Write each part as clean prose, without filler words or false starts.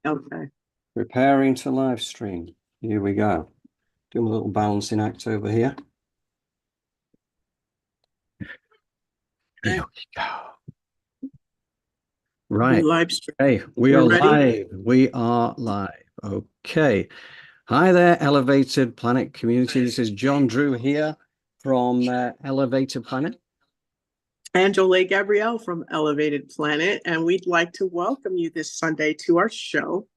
Okay. Preparing to live stream. Here we go. Doing a little balancing act over here. Here we go. We Right. live stream. Hey, we are We're ready. live. We are live. Okay. Hi there, Elevated Planet community. This is John Drew here from Elevated Planet. Angela Gabrielle from Elevated Planet, and we'd like to welcome you this Sunday to our show.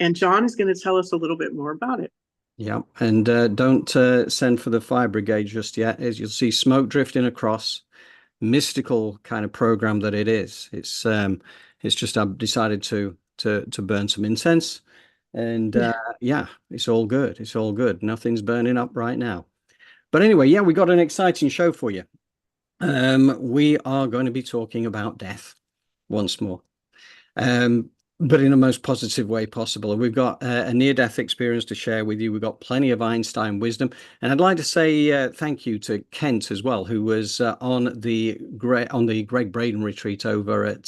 And John is going to tell us a little bit more about it. Yeah, and don't send for the fire brigade just yet. As you'll see smoke drifting across, mystical kind of program that it is. It's just I've decided to burn some incense, and yeah, it's all good. It's all good. Nothing's burning up right now. But anyway, yeah, we got an exciting show for you. We are going to be talking about death once more. But in the most positive way possible. And we've got a near-death experience to share with you. We've got plenty of Einstein wisdom. And I'd like to say thank you to Kent as well, who was on the Greg Braden retreat over at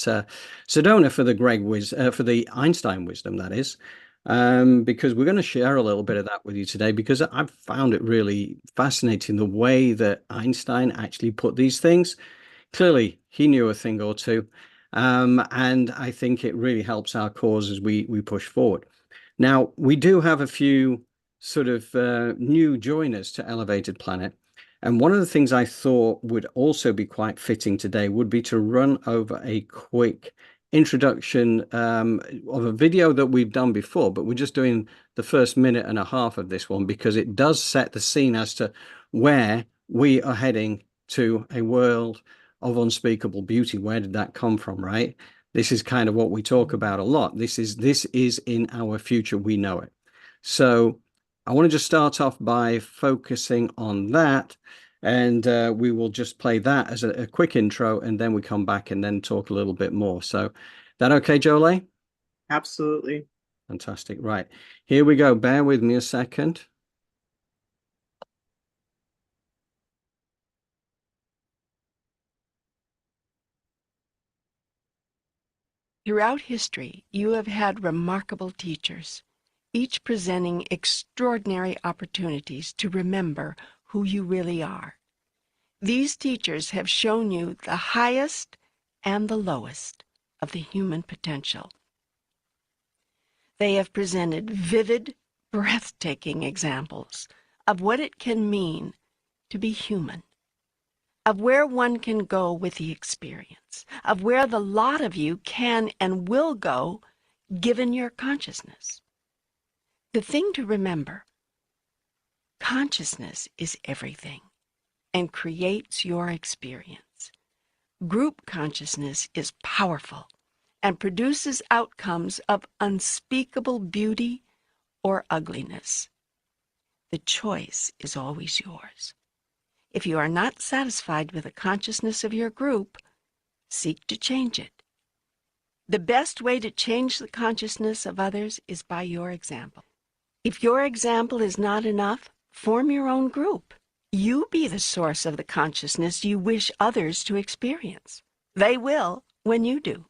Sedona for the for the Einstein wisdom, that is. Because we're going to share a little bit of that with you today, because I've found it really fascinating the way that Einstein actually put these things. Clearly, he knew a thing or two. And I think it really helps our cause as we push forward. Now, we do have a few sort of new joiners to Elevated Planet. And one of the things I thought would also be quite fitting today would be to run over a quick introduction of a video that we've done before, but we're just doing the first minute and a half of this one because it does set the scene as to where we are heading to a world of unspeakable beauty. Where did that come from, right? This is kind of what we talk about a lot. This is in our future. We know it. So I want to just start off by focusing on that. And we will just play that as a quick intro, and then we come back and then talk a little bit more. So that okay, Jolie? Absolutely. Fantastic. Right. Here we go. Bear with me a second. Throughout history, you have had remarkable teachers, each presenting extraordinary opportunities to remember who you really are. These teachers have shown you the highest and the lowest of the human potential. They have presented vivid, breathtaking examples of what it can mean to be human, of where one can go with the experience, of where the lot of you can and will go given your consciousness. The thing to remember, consciousness is everything and creates your experience. Group consciousness is powerful and produces outcomes of unspeakable beauty or ugliness. The choice is always yours. If you are not satisfied with the consciousness of your group, seek to change it. The best way to change the consciousness of others is by your example. If your example is not enough, form your own group. You be the source of the consciousness you wish others to experience. They will when you do.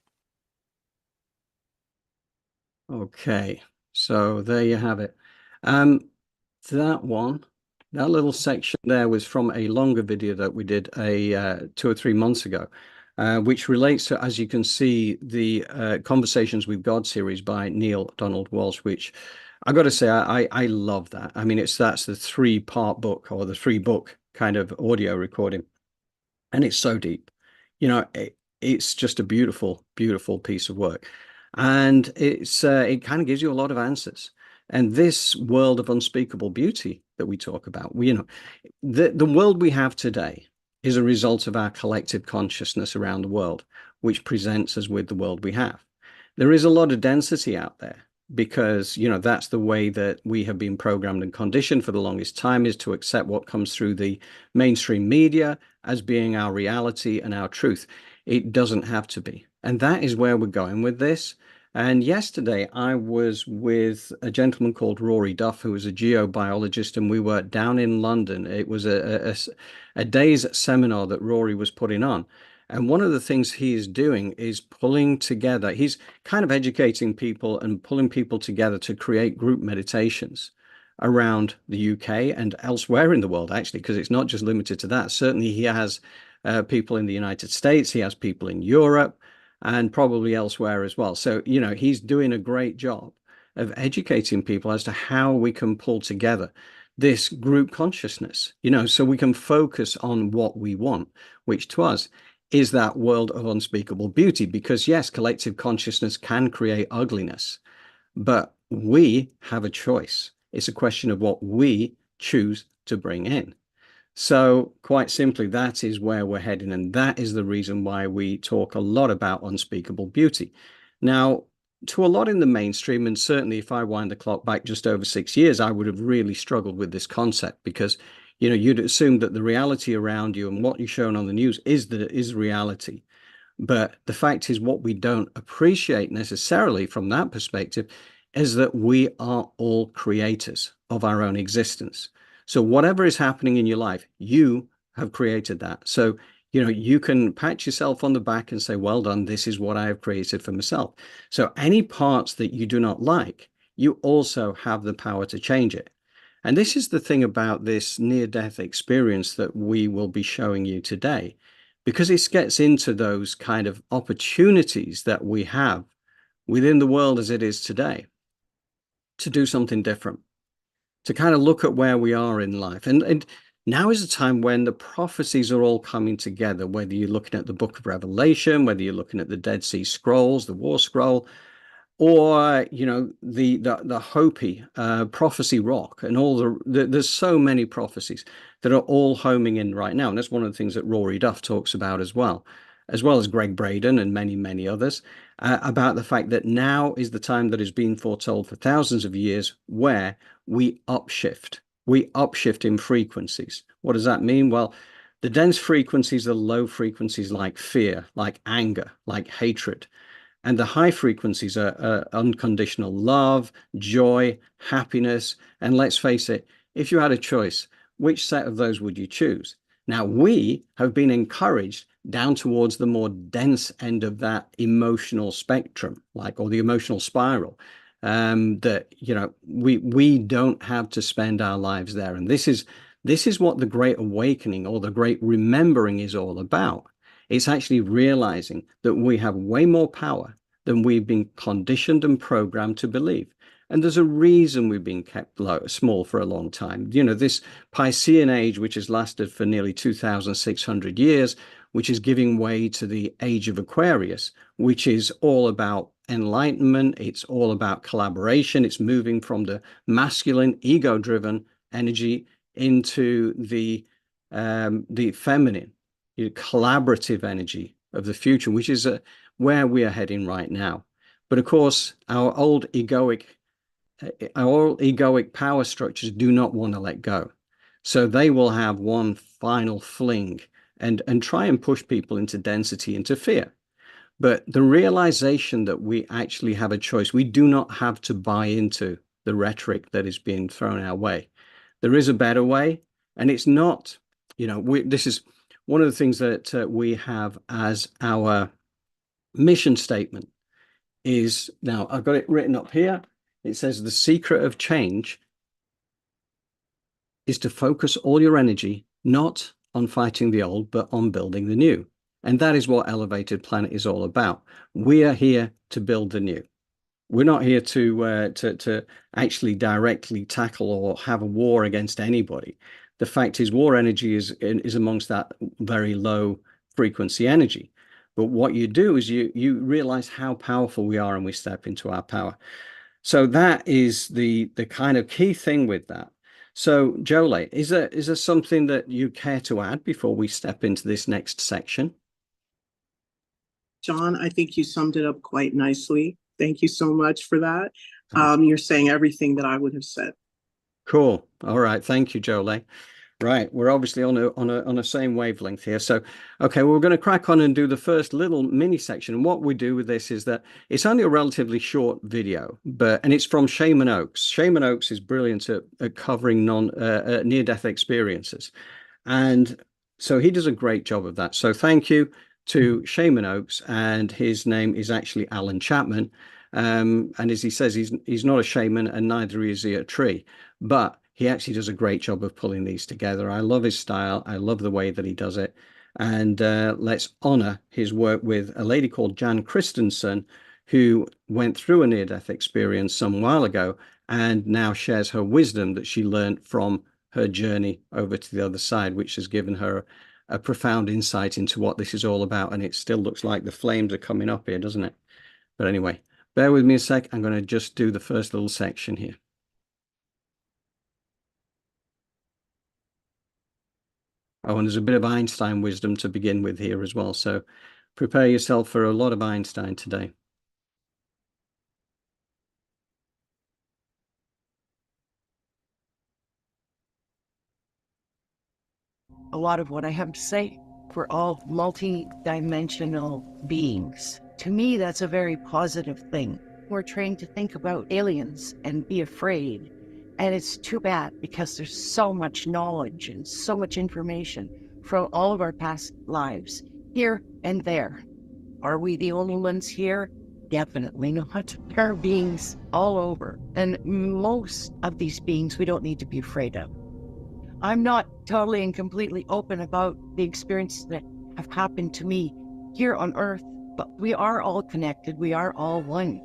Okay, so there you have it. That little section there was from a longer video that we did 2 or 3 months ago, which relates to, as you can see, the Conversations with God series by Neil Donald Walsh, which I got to say, I love that. I mean, that's the 3-part book, or the 3-book kind of audio recording. And it's so deep. You know, it's just a beautiful, beautiful piece of work. And it kind of gives you a lot of answers. And this world of unspeakable beauty that we talk about, the world we have today is a result of our collective consciousness around the world, which presents us with the world we have. There is a lot of density out there because, that's the way that we have been programmed and conditioned for the longest time, is to accept what comes through the mainstream media as being our reality and our truth. It doesn't have to be. And that is where we're going with this. And yesterday I was with a gentleman called Rory Duff, who was a geobiologist, and we were down in London. It was a day's seminar that Rory was putting on. And one of the things he is doing is pulling together, he's kind of educating people and pulling people together to create group meditations around the UK and elsewhere in the world, actually, because it's not just limited to that. Certainly he has people in the United States, he has people in Europe, and probably elsewhere as well. So, you know, he's doing a great job of educating people as to how we can pull together this group consciousness, you know, so we can focus on what we want, which to us is that world of unspeakable beauty. Because yes, collective consciousness can create ugliness, but we have a choice. It's a question of what we choose to bring in. So quite simply, that is where we're heading. And that is the reason why we talk a lot about unspeakable beauty. Now, to a lot in the mainstream, and certainly if I wind the clock back just over 6 years, I would have really struggled with this concept because, you know, you'd assume that the reality around you and what you're shown on the news is reality. But the fact is, what we don't appreciate necessarily from that perspective is that we are all creators of our own existence. So whatever is happening in your life, you have created that. So, you know, you can pat yourself on the back and say, well done, this is what I have created for myself. So any parts that you do not like, you also have the power to change it. And this is the thing about this near-death experience that we will be showing you today, because it gets into those kind of opportunities that we have within the world as it is today to do something different, to kind of look at where we are in life. And now is a time when the prophecies are all coming together, whether you're looking at the book of Revelation, whether you're looking at the Dead Sea Scrolls, the War Scroll, or, you know, the Hopi prophecy rock, and all there's so many prophecies that are all homing in right now. And that's one of the things that Rory Duff talks about as well as Greg Braden and many, many others, about the fact that now is the time that has been foretold for thousands of years where we upshift. We upshift in frequencies. What does that mean? Well, the dense frequencies are low frequencies like fear, like anger, like hatred. And the high frequencies are unconditional love, joy, happiness. And let's face it, if you had a choice, which set of those would you choose? Now, we have been encouraged down towards the more dense end of that emotional spectrum, or the emotional spiral, that, you know, we don't have to spend our lives there. And this is what the Great Awakening or the Great Remembering is all about. It's actually realizing that we have way more power than we've been conditioned and programmed to believe. And there's a reason we've been kept small for a long time. You know, this Piscean age, which has lasted for nearly 2,600 years, which is giving way to the age of Aquarius, which is all about enlightenment. It's all about collaboration. It's moving from the masculine, ego-driven energy into the feminine, collaborative energy of the future, which is where we are heading right now. But of course, our old egoic power structures do not want to let go. So they will have one final fling and try and push people into density, into fear. But the realization that we actually have a choice, we do not have to buy into the rhetoric that is being thrown our way. There is a better way, and it's not, you know, this is one of the things that we have as our mission statement is, now I've got it written up here. It says the secret of change is to focus all your energy, not on fighting the old, but on building the new. And that is what Elevated Planet is all about. We are here to build the new. We're not here to actually directly tackle or have a war against anybody. The fact is, war energy is amongst that very low frequency energy. But what you do is you realize how powerful we are, and we step into our power. So that is the kind of key thing with that. So Jolie, is there something that you care to add before we step into this next section? John, I think you summed it up quite nicely. Thank you so much for that. You're saying everything that I would have said. Cool. All right. Thank you, Jolie. Right. We're obviously on a same wavelength here. So, okay, we're going to crack on and do the first little mini section. And what we do with this is that it's only a relatively short video, and it's from Shaman Oaks. Shaman Oaks is brilliant at covering near-death experiences. And so he does a great job of that. So thank you to Shaman Oaks, and his name is actually Alan Chapman. And as he says, he's not a shaman, and neither is he a tree, but he actually does a great job of pulling these together. I love his style. I love the way that he does it. And let's honor his work with a lady called Jan Christensen, who went through a near-death experience some while ago and now shares her wisdom that she learned from her journey over to the other side, which has given her a profound insight into what this is all about. And it still looks like the flames are coming up here, doesn't it? But anyway, bear with me a sec. I'm going to just do the first little section here. Oh, and there's a bit of Einstein wisdom to begin with here as well. So prepare yourself for a lot of Einstein today. A lot of what I have to say. We're all multi-dimensional beings. To me, that's a very positive thing. We're trained to think about aliens and be afraid. And it's too bad because there's so much knowledge and so much information from all of our past lives, here and there. Are we the only ones here? Definitely not. There are beings all over. And most of these beings we don't need to be afraid of. I'm not totally and completely open about the experiences that have happened to me here on Earth, but we are all connected. We are all one.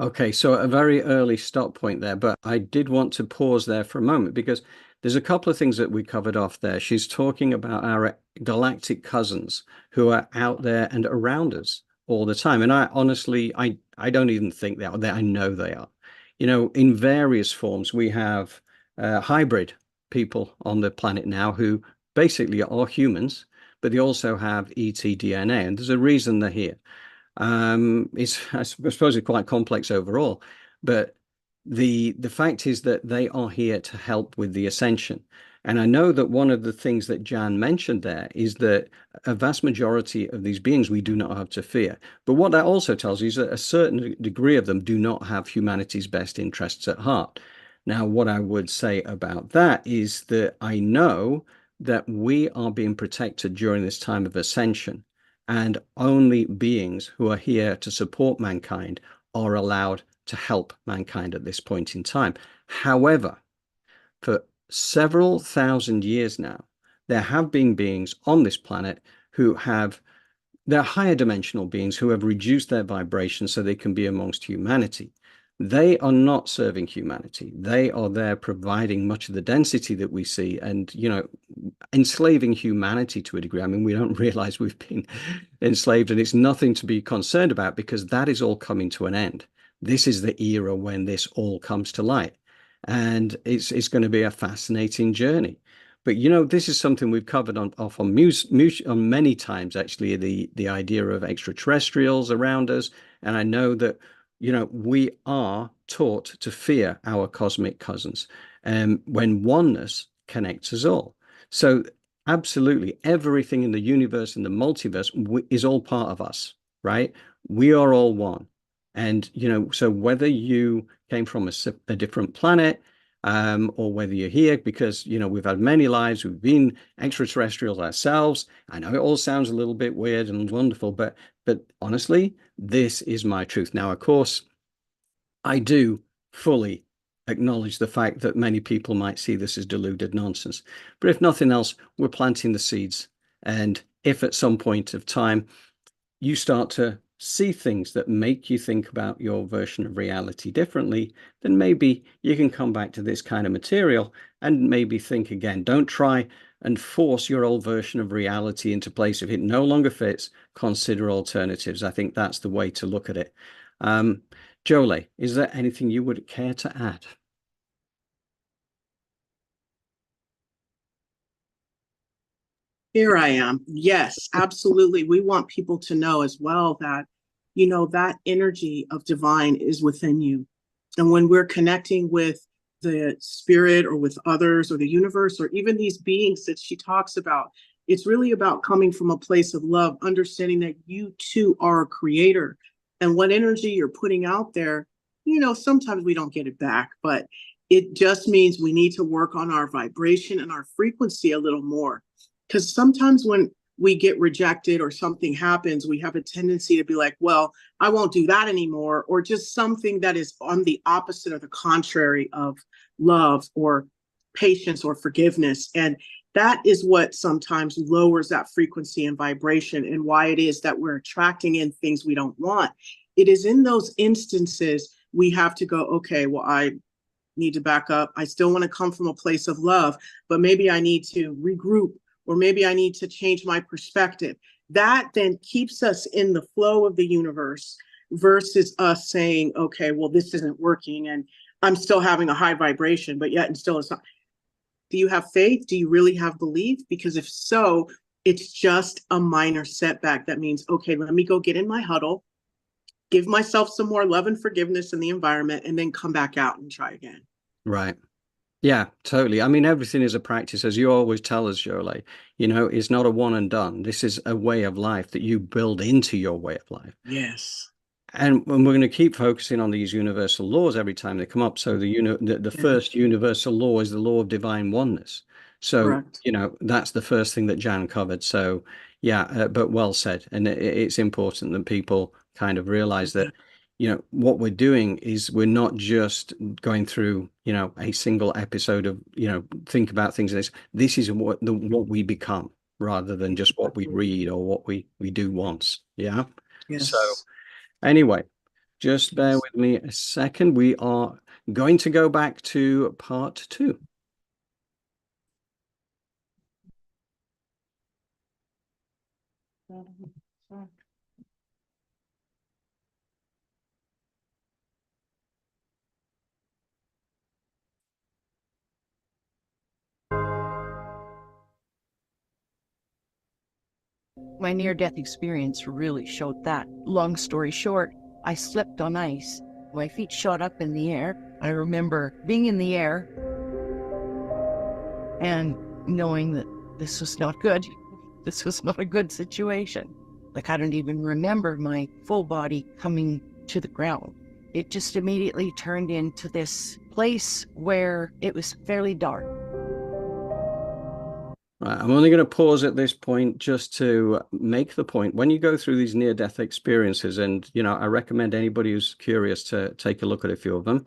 Okay, so a very early stop point there, but I did want to pause there for a moment because there's a couple of things that we covered off there. She's talking about our galactic cousins who are out there and around us all the time. And I honestly, I don't even think they are there. I know they are. You know, in various forms, we have hybrid people on the planet now who basically are humans, but they also have ET DNA, and there's a reason they're here. I suppose it's quite complex overall, but the fact is that they are here to help with the ascension. And I know that one of the things that Jan mentioned there is that a vast majority of these beings we do not have to fear. But what that also tells you is that a certain degree of them do not have humanity's best interests at heart. Now, what I would say about that is that I know that we are being protected during this time of ascension, and only beings who are here to support mankind are allowed to help mankind at this point in time. However, for several thousand years now, there have been beings on this planet who have, they're higher dimensional beings who have reduced their vibration so they can be amongst humanity. They are not serving humanity. They are there providing much of the density that we see and, you know, enslaving humanity to a degree. I mean, we don't realize we've been enslaved, and it's nothing to be concerned about because that is all coming to an end. This is the era when this all comes to light, and it's going to be a fascinating journey. But, you know, this is something we've covered on many times, actually, the idea of extraterrestrials around us. And I know that, you know, we are taught to fear our cosmic cousins when oneness connects us all. So absolutely everything in the universe and the multiverse is all part of us, right? We are all one. And, you know, so whether you came from a different planet, or whether you're here because, you know, we've had many lives, we've been extraterrestrials ourselves. I know it all sounds a little bit weird and wonderful, but honestly, this is my truth. Now, of course, I do fully acknowledge the fact that many people might see this as deluded nonsense. But if nothing else, we're planting the seeds. And if at some point of time you start to see things that make you think about your version of reality differently, then maybe you can come back to this kind of material and maybe think again. Don't try and force your old version of reality into place. If it no longer fits, consider alternatives. I think that's the way to look at it. Jolie, is there anything you would care to add? Here I am. Yes, absolutely. We want people to know as well that, you know, that energy of divine is within you. And when we're connecting with the spirit or with others or the universe or even these beings that she talks about, It's really about coming from a place of love, understanding that you too are a creator. And what energy you're putting out there, sometimes we don't get it back, but it just means we need to work on our vibration and our frequency a little more. Because sometimes when we get rejected or something happens, we have a tendency to be like, well, I won't do that anymore, or just something that is on the opposite or the contrary of love or patience or forgiveness. And that is what sometimes lowers that frequency and vibration, and why it is that we're attracting in things we don't want. It is in those instances we have to go, okay, well, I need to back up. I still want to come from a place of love, but maybe I need to regroup, or maybe I need to change my perspective. That then keeps us in the flow of the universe versus us saying, okay, well, this isn't working and I'm still having a high vibration, but yet and still it's not. Do you have faith? Do you really have belief? Because if so, it's just a minor setback. That means, okay, let me go get in my huddle, give myself some more love and forgiveness in the environment, and then come back out and try again. Right. Yeah, totally. I mean, everything is a practice, as you always tell us, Jolie. It's not a one and done. This is a way of life that you build into your way of life. Yes. And we're going to keep focusing on these universal laws every time they come up. So the first universal law is the law of divine oneness. So, Correct. that's the first thing that Jan covered. So, yeah, but well said. And it's important that people kind of realize that, what we're doing is we're not just going through, a single episode of, think about things. This is what we become, rather than just what we read or what we do once. Yeah. Yes. So anyway, just bear with me a second. We are going to go back to part 2. My near-death experience really showed that. Long story short, I slipped on ice. My feet shot up in the air. I remember being in the air and knowing that this was not good. This was not a good situation. Like, I don't even remember my full body coming to the ground. It just immediately turned into this place where it was fairly dark. Right, I'm only going to pause at this point just to make the point. When you go through these near-death experiences, and, I recommend anybody who's curious to take a look at a few of them.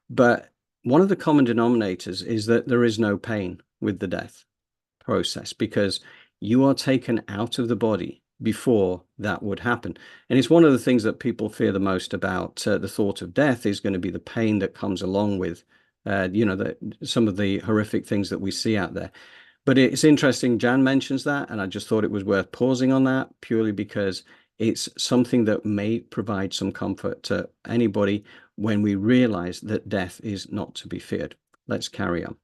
But one of the common denominators is that there is no pain with the death process, because you are taken out of the body before that would happen. And it's one of the things that people fear the most about the thought of death is going to be the pain that comes along with, some of the horrific things that we see out there. But it's interesting, Jan mentions that, and I just thought it was worth pausing on that, purely because it's something that may provide some comfort to anybody when we realize that death is not to be feared. Let's carry on.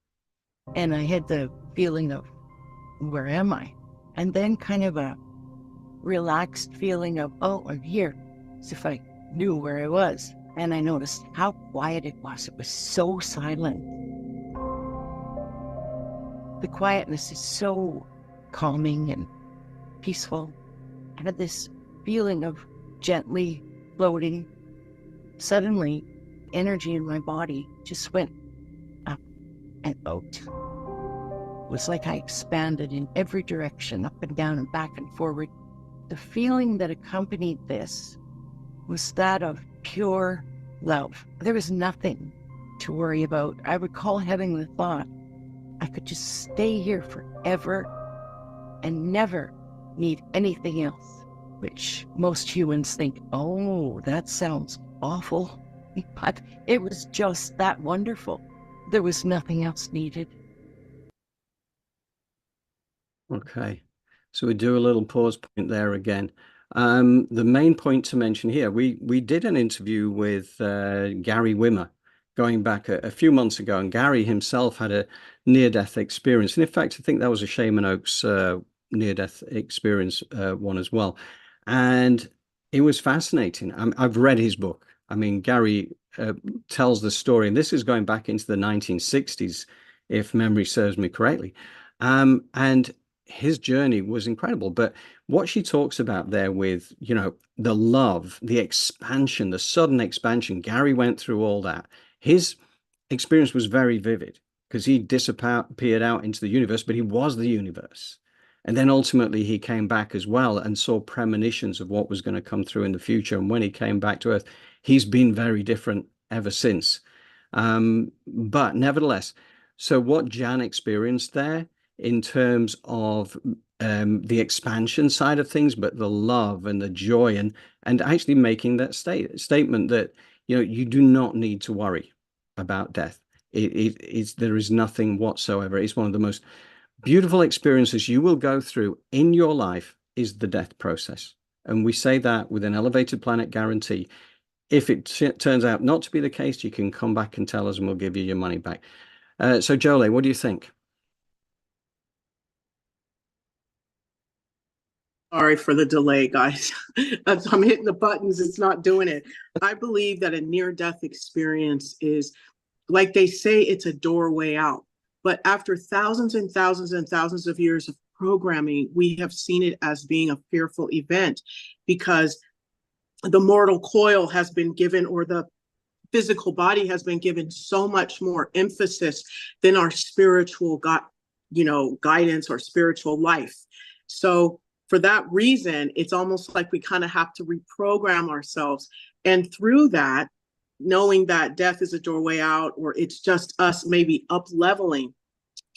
And I had the feeling of, where am I? And then kind of a relaxed feeling of, oh, I'm here, as if I knew where I was. And I noticed how quiet it was. It was so silent. The quietness is so calming and peaceful. I had this feeling of gently floating. Suddenly, energy in my body just went up and out. It was like I expanded in every direction, up and down and back and forward. The feeling that accompanied this was that of pure love. There was nothing to worry about. I recall having the thought, I could just stay here forever and never need anything else, which most humans think, oh, that sounds awful. But it was just that wonderful. There was nothing else needed. Okay, so we do a little pause point there again. The main point to mention here, we did an interview with Gary Wimmer going back a few months ago, and Gary himself had a near-death experience. And in fact, I think that was a Shaman Oaks near-death experience one as well. And it was fascinating. I've read his book. I mean, Gary tells the story, and this is going back into the 1960s, if memory serves me correctly. And his journey was incredible. But what she talks about there with, you know, the love, the expansion, the sudden expansion, Gary went through all that. His experience was very vivid because he disappeared out into the universe, but he was the universe. And then ultimately he came back as well and saw premonitions of what was going to come through in the future. And when he came back to Earth, he's been very different ever since. But nevertheless, so what Jan experienced there in terms of the expansion side of things, but the love and the joy and actually making that statement that, you know, you do not need to worry about death. There is nothing whatsoever. It's one of the most beautiful experiences you will go through in your life is the death process. And we say that with an elevated planet guarantee. If it turns out not to be the case, you can come back and tell us and we'll give you your money back. So Jolie, what do you think? Sorry for the delay, guys. I'm hitting the buttons, it's not doing it. I believe that a near-death experience is, like they say, it's a doorway out. But after thousands and thousands and thousands of years of programming, we have seen it as being a fearful event because the mortal coil has been given, or the physical body has been given so much more emphasis than our spiritual guidance or spiritual life. So for that reason, it's almost like we kind of have to reprogram ourselves. And through that, knowing that death is a doorway out, or it's just us maybe up leveling,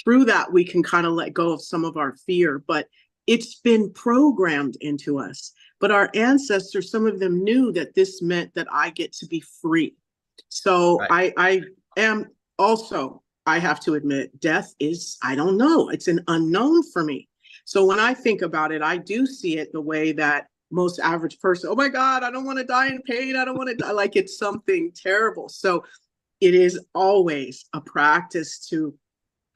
through that, we can kind of let go of some of our fear, but it's been programmed into us. But our ancestors, some of them knew that this meant that I get to be free. So right. I am also, I have to admit, death is, I don't know, it's an unknown for me. So when I think about it, I do see it the way that most average person, oh my God, I don't want to die in pain. I don't want to die, like it's something terrible. So it is always a practice to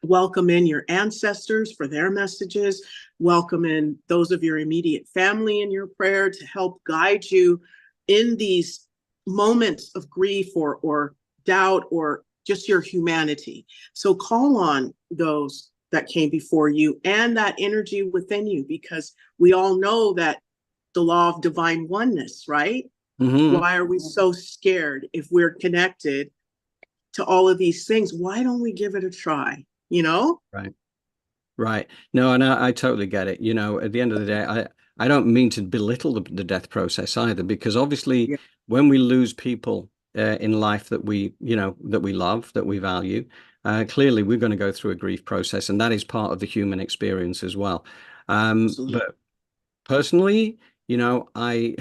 welcome in your ancestors for their messages, welcome in those of your immediate family in your prayer to help guide you in these moments of grief or doubt or just your humanity. So call on those that came before you and that energy within you, because we all know that the law of divine oneness, right? Mm-hmm. Why are we so scared if we're connected to all of these things? Why don't we give it a try? You know? Right. No, and I totally get it. You know, at the end of the day, I don't mean to belittle the death process either, because obviously when we lose people in life that we, you know, that we love, that we value, clearly we're going to go through a grief process, and that is part of the human experience as well. But personally, you know, I'm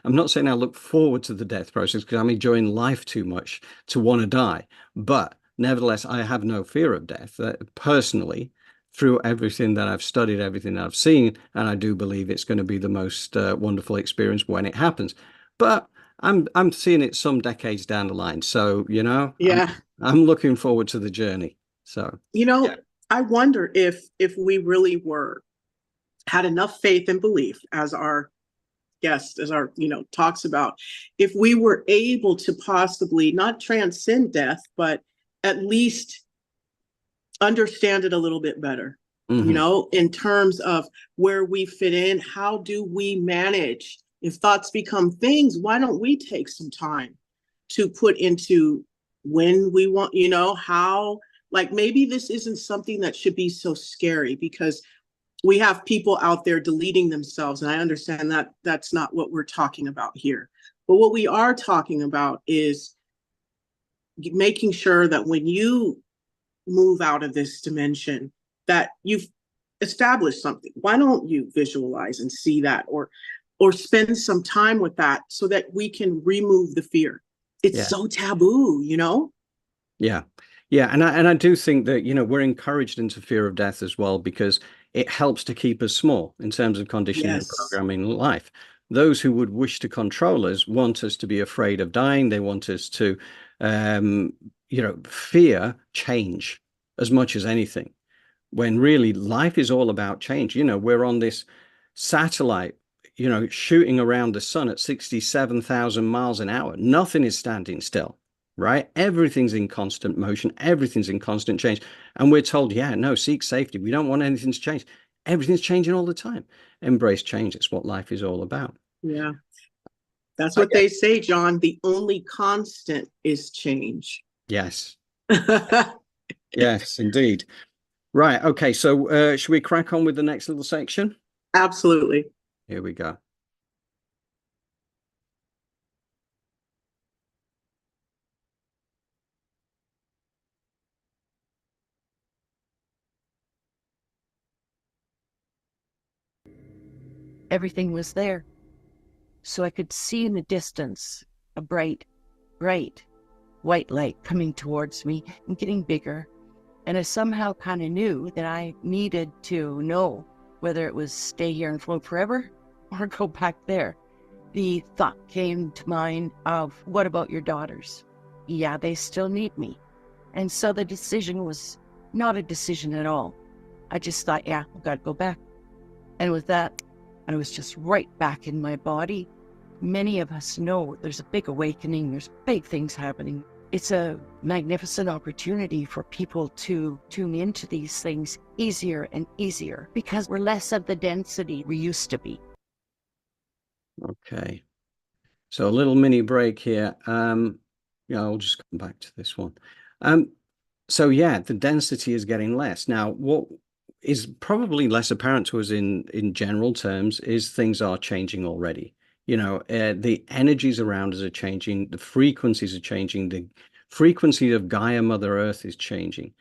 not saying I look forward to the death process because I'm enjoying life too much to want to die. But nevertheless, I have no fear of death personally, through everything that I've studied, everything that I've seen, and I do believe it's going to be the most wonderful experience when it happens. But I'm seeing it some decades down the line, so you know, I'm looking forward to the journey. So you know, I wonder if we really had enough faith and belief, as our guest, talks about, if we were able to possibly not transcend death, but at least understand it a little bit better, you know, in terms of where we fit in. How do we manage? If thoughts become things, why don't we take some time to put into when we want, you know, how, like maybe this isn't something that should be so scary, because we have people out there deleting themselves. And I understand that that's not what we're talking about here. But what we are talking about is making sure that when you move out of this dimension, that you've established something. Why don't you visualize and see that, or spend some time with that, so that we can remove the fear? It's so taboo, you know? Yeah. And I do think that, you know, we're encouraged into fear of death as well, because it helps to keep us small in terms of conditioning and programming life. Those who would wish to control us want us to be afraid of dying. They want us to, fear change as much as anything, when really life is all about change. You know, we're on this satellite, you know, shooting around the sun at 67,000 miles an hour. Nothing is standing still, right? Everything's in constant motion. Everything's in constant change. And we're told, no, seek safety. We don't want anything to change. Everything's changing all the time. Embrace change. It's what life is all about. Yeah. That's I what they say, John. The only constant is change. Yes. Yes, indeed. Right. Okay. So should we crack on with the next little section? Absolutely. Here we go. Everything was there. So I could see in the distance a bright, bright white light coming towards me and getting bigger. And I somehow kind of knew that I needed to know whether it was stay here and float forever or go back there. The thought came to mind of, what about your daughters? Yeah, they still need me. And so the decision was not a decision at all. I just thought, yeah, I've got to go back. And with that, I was just right back in my body. Many of us know there's a big awakening, there's big things happening. It's a magnificent opportunity for people to tune into these things easier and easier because we're less of the density we used to be. Okay. So a little mini break here. Yeah, I'll just come back to this one. So yeah, the density is getting less. Now, what is probably less apparent to us in general terms is things are changing already. You know, the energies around us are changing, the frequencies are changing, the frequency of Gaia Mother Earth is changing.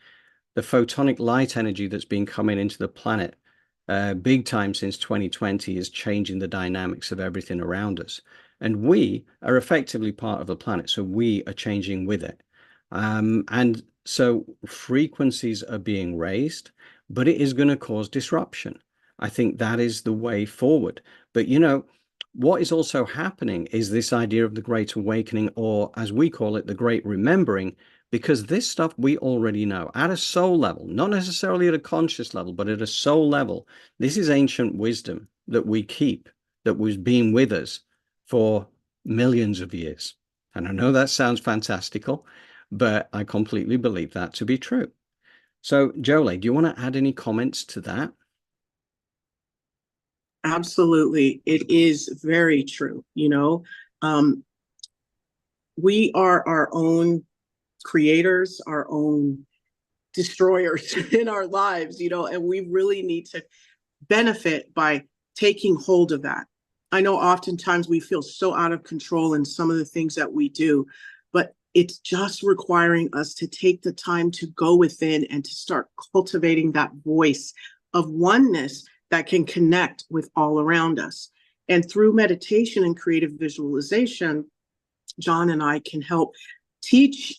The photonic light energy that's been coming into the planet big time since 2020 is changing the dynamics of everything around us. And we are effectively part of the planet, so we are changing with it. And so frequencies are being raised, but it is going to cause disruption. I think that is the way forward. But you know, what is also happening is this idea of the Great Awakening, or as we call it, the Great Remembering, because this stuff we already know at a soul level, not necessarily at a conscious level, but at a soul level. This is ancient wisdom that we keep, that was being with us for millions of years. And I know that sounds fantastical, but I completely believe that to be true. So, Jolie, do you want to add any comments to that? Absolutely. It is very true. You know, we are our own creators, our own destroyers in our lives, you know, and we really need to benefit by taking hold of that. I know oftentimes we feel so out of control in some of the things that we do, but it's just requiring us to take the time to go within and to start cultivating that voice of oneness that can connect with all around us. And through meditation and creative visualization, John and I can help teach,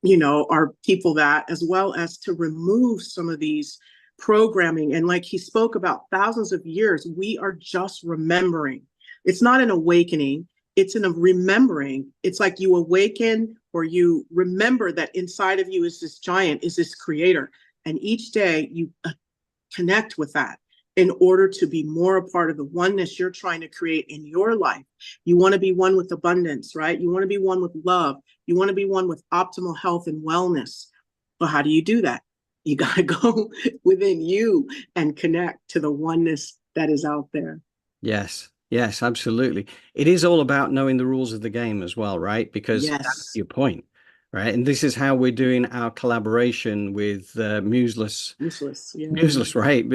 you know, our people that, as well as to remove some of these programming. And like he spoke about thousands of years, we are just remembering. It's not an awakening, it's in a remembering. It's like you awaken or you remember that inside of you is this giant, is this creator. And each day you connect with that in order to be more a part of the oneness you're trying to create in your life. You want to be one with abundance, right? You want to be one with love. You want to be one with optimal health and wellness. But how do you do that? You got to go within you and connect to the oneness that is out there. Yes. Yes, absolutely. It is all about knowing the rules of the game as well, right? Because that's Yes. your point, right? And this is how we're doing our collaboration with Museless. Useless. Yeah. Museless, right?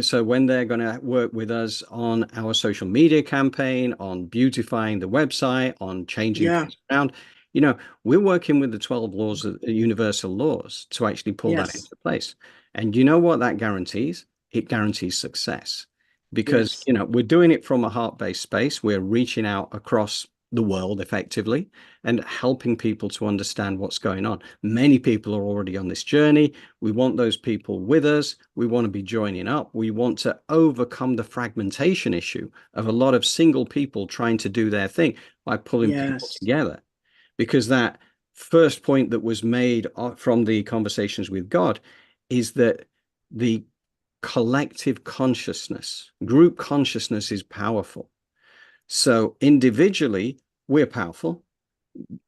So when they're going to work with us on our social media campaign, on beautifying the website, on changing Yeah. things around, you know, we're working with the 12 laws, of universal laws, to actually pull that Yes. into place. And you know what that guarantees? It guarantees success. Because, Yes. you know, we're doing it from a heart-based space. We're reaching out across the world effectively and helping people to understand what's going on. Many people are already on this journey. We want those people with us. We want to be joining up. We want to overcome the fragmentation issue of a lot of single people trying to do their thing by pulling people Yes. together. Because that first point that was made from the conversations with God is that the collective consciousness, group consciousness is powerful. So individually, we're powerful.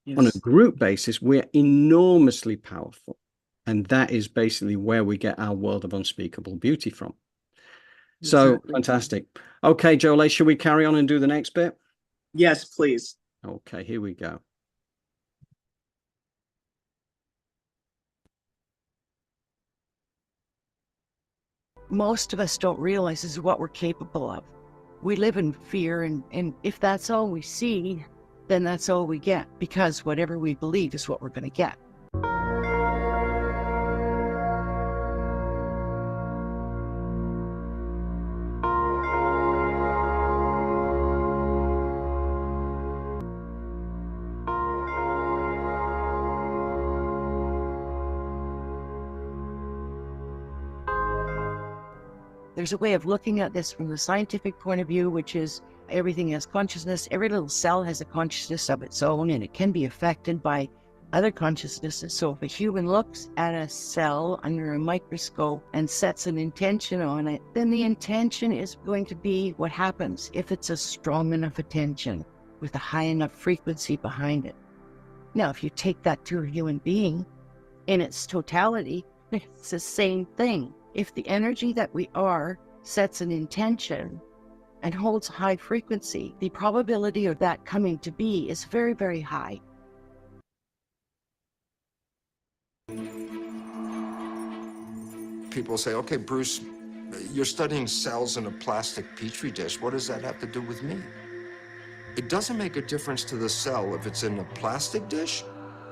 Yes. On a group basis, we're enormously powerful. And that is basically where we get our world of unspeakable beauty from. So Exactly. fantastic. Okay, Jolie, should we carry on and do the next bit? Yes, please. Okay, here we go. Most of us don't realize this is what we're capable of. We live in fear, and if that's all we see, then that's all we get, because whatever we believe is what we're going to get. There's a way of looking at this from the scientific point of view, which is everything has consciousness. Every little cell has a consciousness of its own, and it can be affected by other consciousnesses. So if a human looks at a cell under a microscope and sets an intention on it, then the intention is going to be what happens if it's a strong enough attention with a high enough frequency behind it. Now, if you take that to a human being in its totality, it's the same thing. If the energy that we are sets an intention and holds a high frequency, the probability of that coming to be is very, very high. People say, okay, Bruce, you're studying cells in a plastic petri dish. What does that have to do with me? It doesn't make a difference to the cell if it's in a plastic dish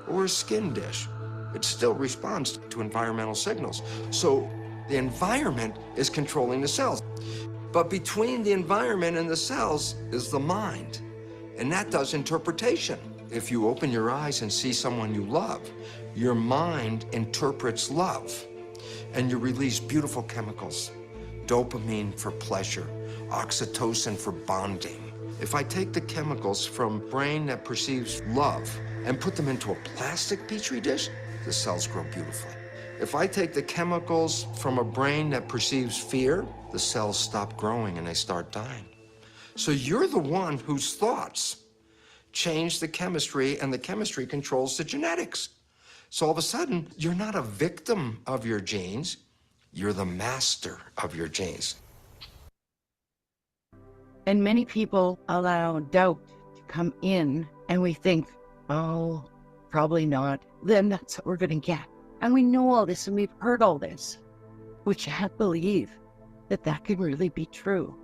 or a skin dish. It still responds to environmental signals. So the environment is controlling the cells. But between the environment and the cells is the mind, and that does interpretation. If you open your eyes and see someone you love, your mind interprets love, and you release beautiful chemicals. Dopamine for pleasure, oxytocin for bonding. If I take the chemicals from brain that perceives love and put them into a plastic petri dish, the cells grow beautifully. If I take the chemicals from a brain that perceives fear, the cells stop growing and they start dying. So you're the one whose thoughts change the chemistry, and the chemistry controls the genetics. So all of a sudden, you're not a victim of your genes, you're the master of your genes. And many people allow doubt to come in, and we think, oh, probably not. Then that's what we're going to get. And we know all this, and we've heard all this. We can't believe that that can really be true,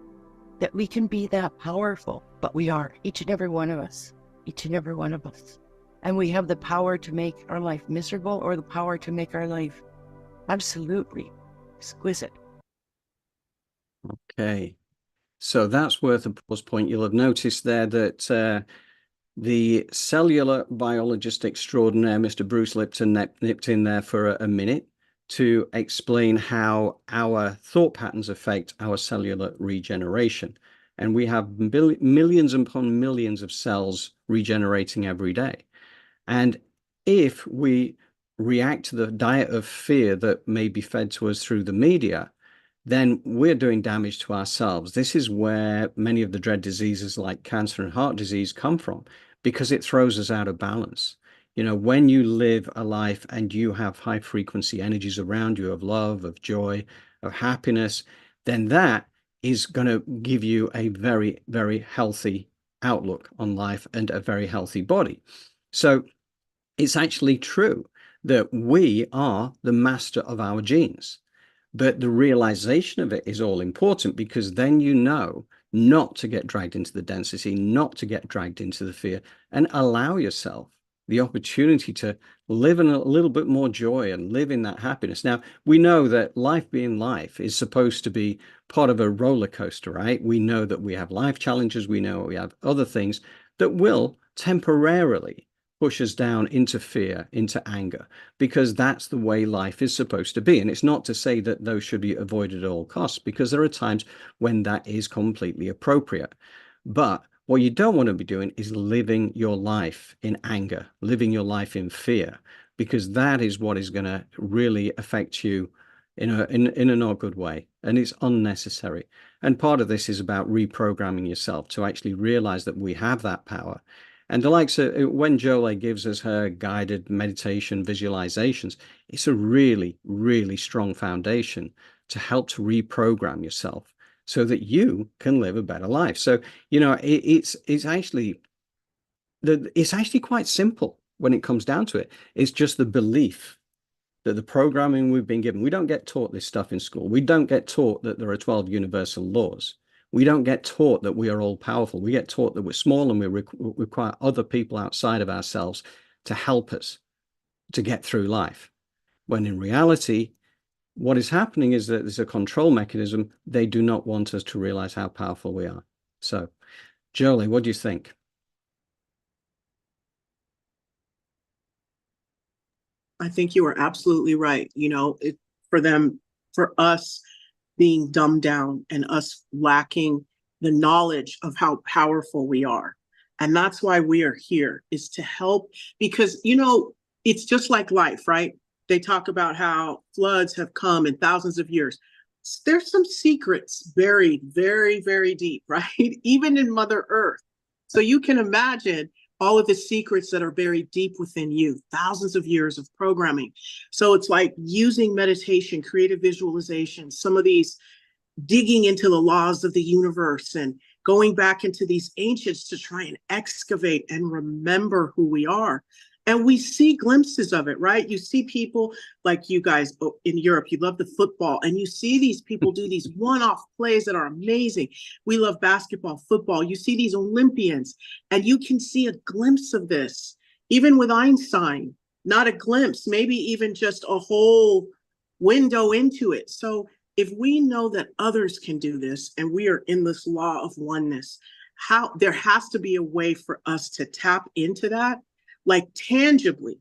that we can be that powerful. But we are, each and every one of us, each and every one of us. And we have the power to make our life miserable, or the power to make our life absolutely exquisite. Okay. So that's worth a pause point. You'll have noticed there that the cellular biologist extraordinaire, Mr. Bruce Lipton, nipped in there for a minute to explain how our thought patterns affect our cellular regeneration. And we have millions upon millions of cells regenerating every day. And if we react to the diet of fear that may be fed to us through the media, then we're doing damage to ourselves. This is where many of the dread diseases like cancer and heart disease come from, because it throws us out of balance. You know, when you live a life and you have high frequency energies around you of love, of joy, of happiness, then that is going to give you a very, very healthy outlook on life and a very healthy body. So it's actually true that we are the master of our genes. But the realization of it is all important, because then you know not to get dragged into the density, not to get dragged into the fear, and allow yourself the opportunity to live in a little bit more joy and live in that happiness. Now, we know that life being life is supposed to be part of a roller coaster, right? We know that we have life challenges. We know we have other things that will temporarily push us down into fear, into anger, because that's the way life is supposed to be. And it's not to say that those should be avoided at all costs, because there are times when that is completely appropriate. But what you don't want to be doing is living your life in anger, living your life in fear, because that is what is going to really affect you in a not good way, and it's unnecessary. And part of this is about reprogramming yourself to actually realize that we have that power. And the likes of when Jolie gives us her guided meditation visualizations, it's a really, really strong foundation to help to reprogram yourself so that you can live a better life. So, you know, it's actually quite simple when it comes down to it. It's just the belief that the programming we've been given, we don't get taught this stuff in school. We don't get taught that there are 12 universal laws. We don't get taught that we are all powerful. We get taught that we're small and we require other people outside of ourselves to help us to get through life. When in reality, what is happening is that there's a control mechanism. They do not want us to realize how powerful we are. So, Jolie, what do you think? I think you are absolutely right. You know, for us being dumbed down and us lacking the knowledge of how powerful we are. And that's why we are here, is to help, because, you know, it's just like life, right? They talk about how floods have come in thousands of years. There's some secrets buried very, very deep, right? Even in Mother Earth. So you can imagine all of the secrets that are buried deep within you, thousands of years of programming. So it's like using meditation, creative visualization, some of these digging into the laws of the universe and going back into these ancients to try and excavate and remember who we are. And we see glimpses of it, right? You see people like you guys in Europe, you love the football, and you see these people do these one-off plays that are amazing. We love basketball, football. You see these Olympians, and you can see a glimpse of this, even with Einstein, not a glimpse, maybe even just a whole window into it. So if we know that others can do this, and we are in this law of oneness, there has to be a way for us to tap into that, like tangibly,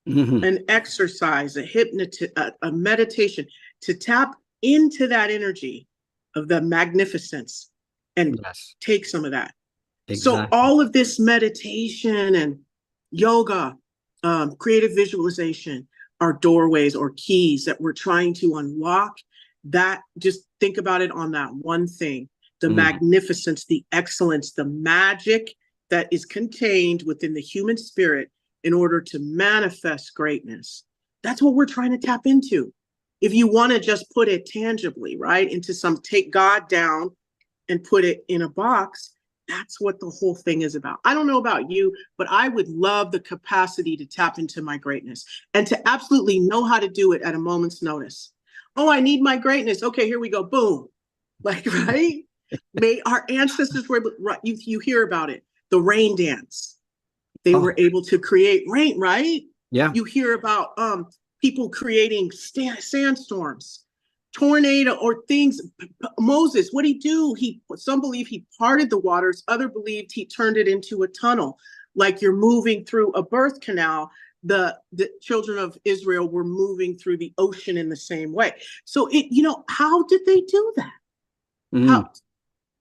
an exercise, a meditation, to tap into that energy of the magnificence and take some of that. Exactly. So all of this meditation and yoga, creative visualization are doorways or keys that we're trying to unlock. That, just think about it on that one thing, the magnificence, the excellence, the magic that is contained within the human spirit in order to manifest greatness. That's what we're trying to tap into. If you want to just put it tangibly, right, into take God down and put it in a box, that's what the whole thing is about. I don't know about you, but I would love the capacity to tap into my greatness and to absolutely know how to do it at a moment's notice. Oh, I need my greatness. Okay, here we go. Boom. Like, right? May our ancestors were, right, you hear about it, the rain dance. They were able to create rain, right? Yeah. You hear about people creating sandstorms, tornado, or things. Moses, what did he do? Some believe he parted the waters. Others believed he turned it into a tunnel. Like you're moving through a birth canal. The children of Israel were moving through the ocean in the same way. So how did they do that? How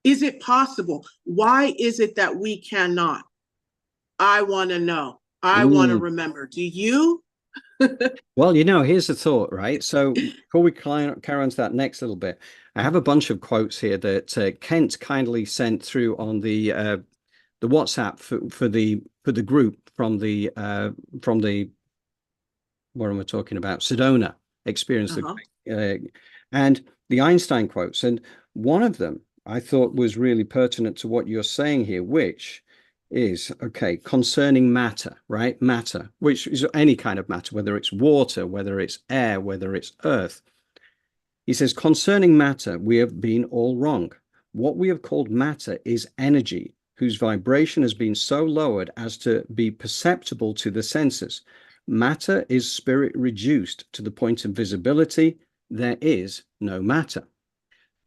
is it possible? Why is it that we cannot? I want to know. I want to remember. Do you? Well, here's the thought, right? So before we carry on to that next little bit, I have a bunch of quotes here that Kent kindly sent through on the WhatsApp for the group from the what am I talking about? Sedona experience, and the Einstein quotes, and one of them I thought was really pertinent to what you're saying here, which is, concerning matter, right? Matter, which is any kind of matter, whether it's water, whether it's air, whether it's earth. He says, concerning matter, we have been all wrong. What we have called matter is energy, whose vibration has been so lowered as to be perceptible to the senses. Matter is spirit reduced to the point of visibility. There is no matter.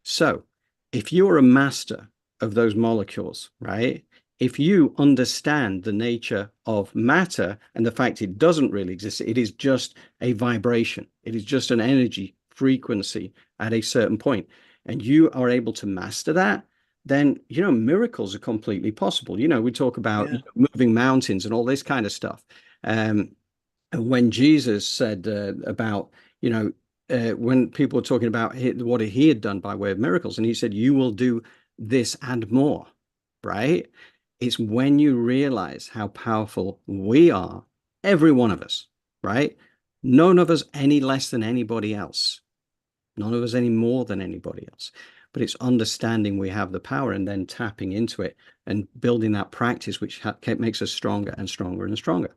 So if you're a master of those molecules, right? If you understand the nature of matter and the fact it doesn't really exist, it is just a vibration. It is just an energy frequency at a certain point, and you are able to master that, then, miracles are completely possible. We talk about moving mountains and all this kind of stuff. And when Jesus said about, when people were talking about what he had done by way of miracles, and he said, you will do this and more, right? It's when you realize how powerful we are, every one of us, right? None of us any less than anybody else. None of us any more than anybody else. but it's understanding we have the power and then tapping into it and building that practice, which makes us stronger and stronger and stronger.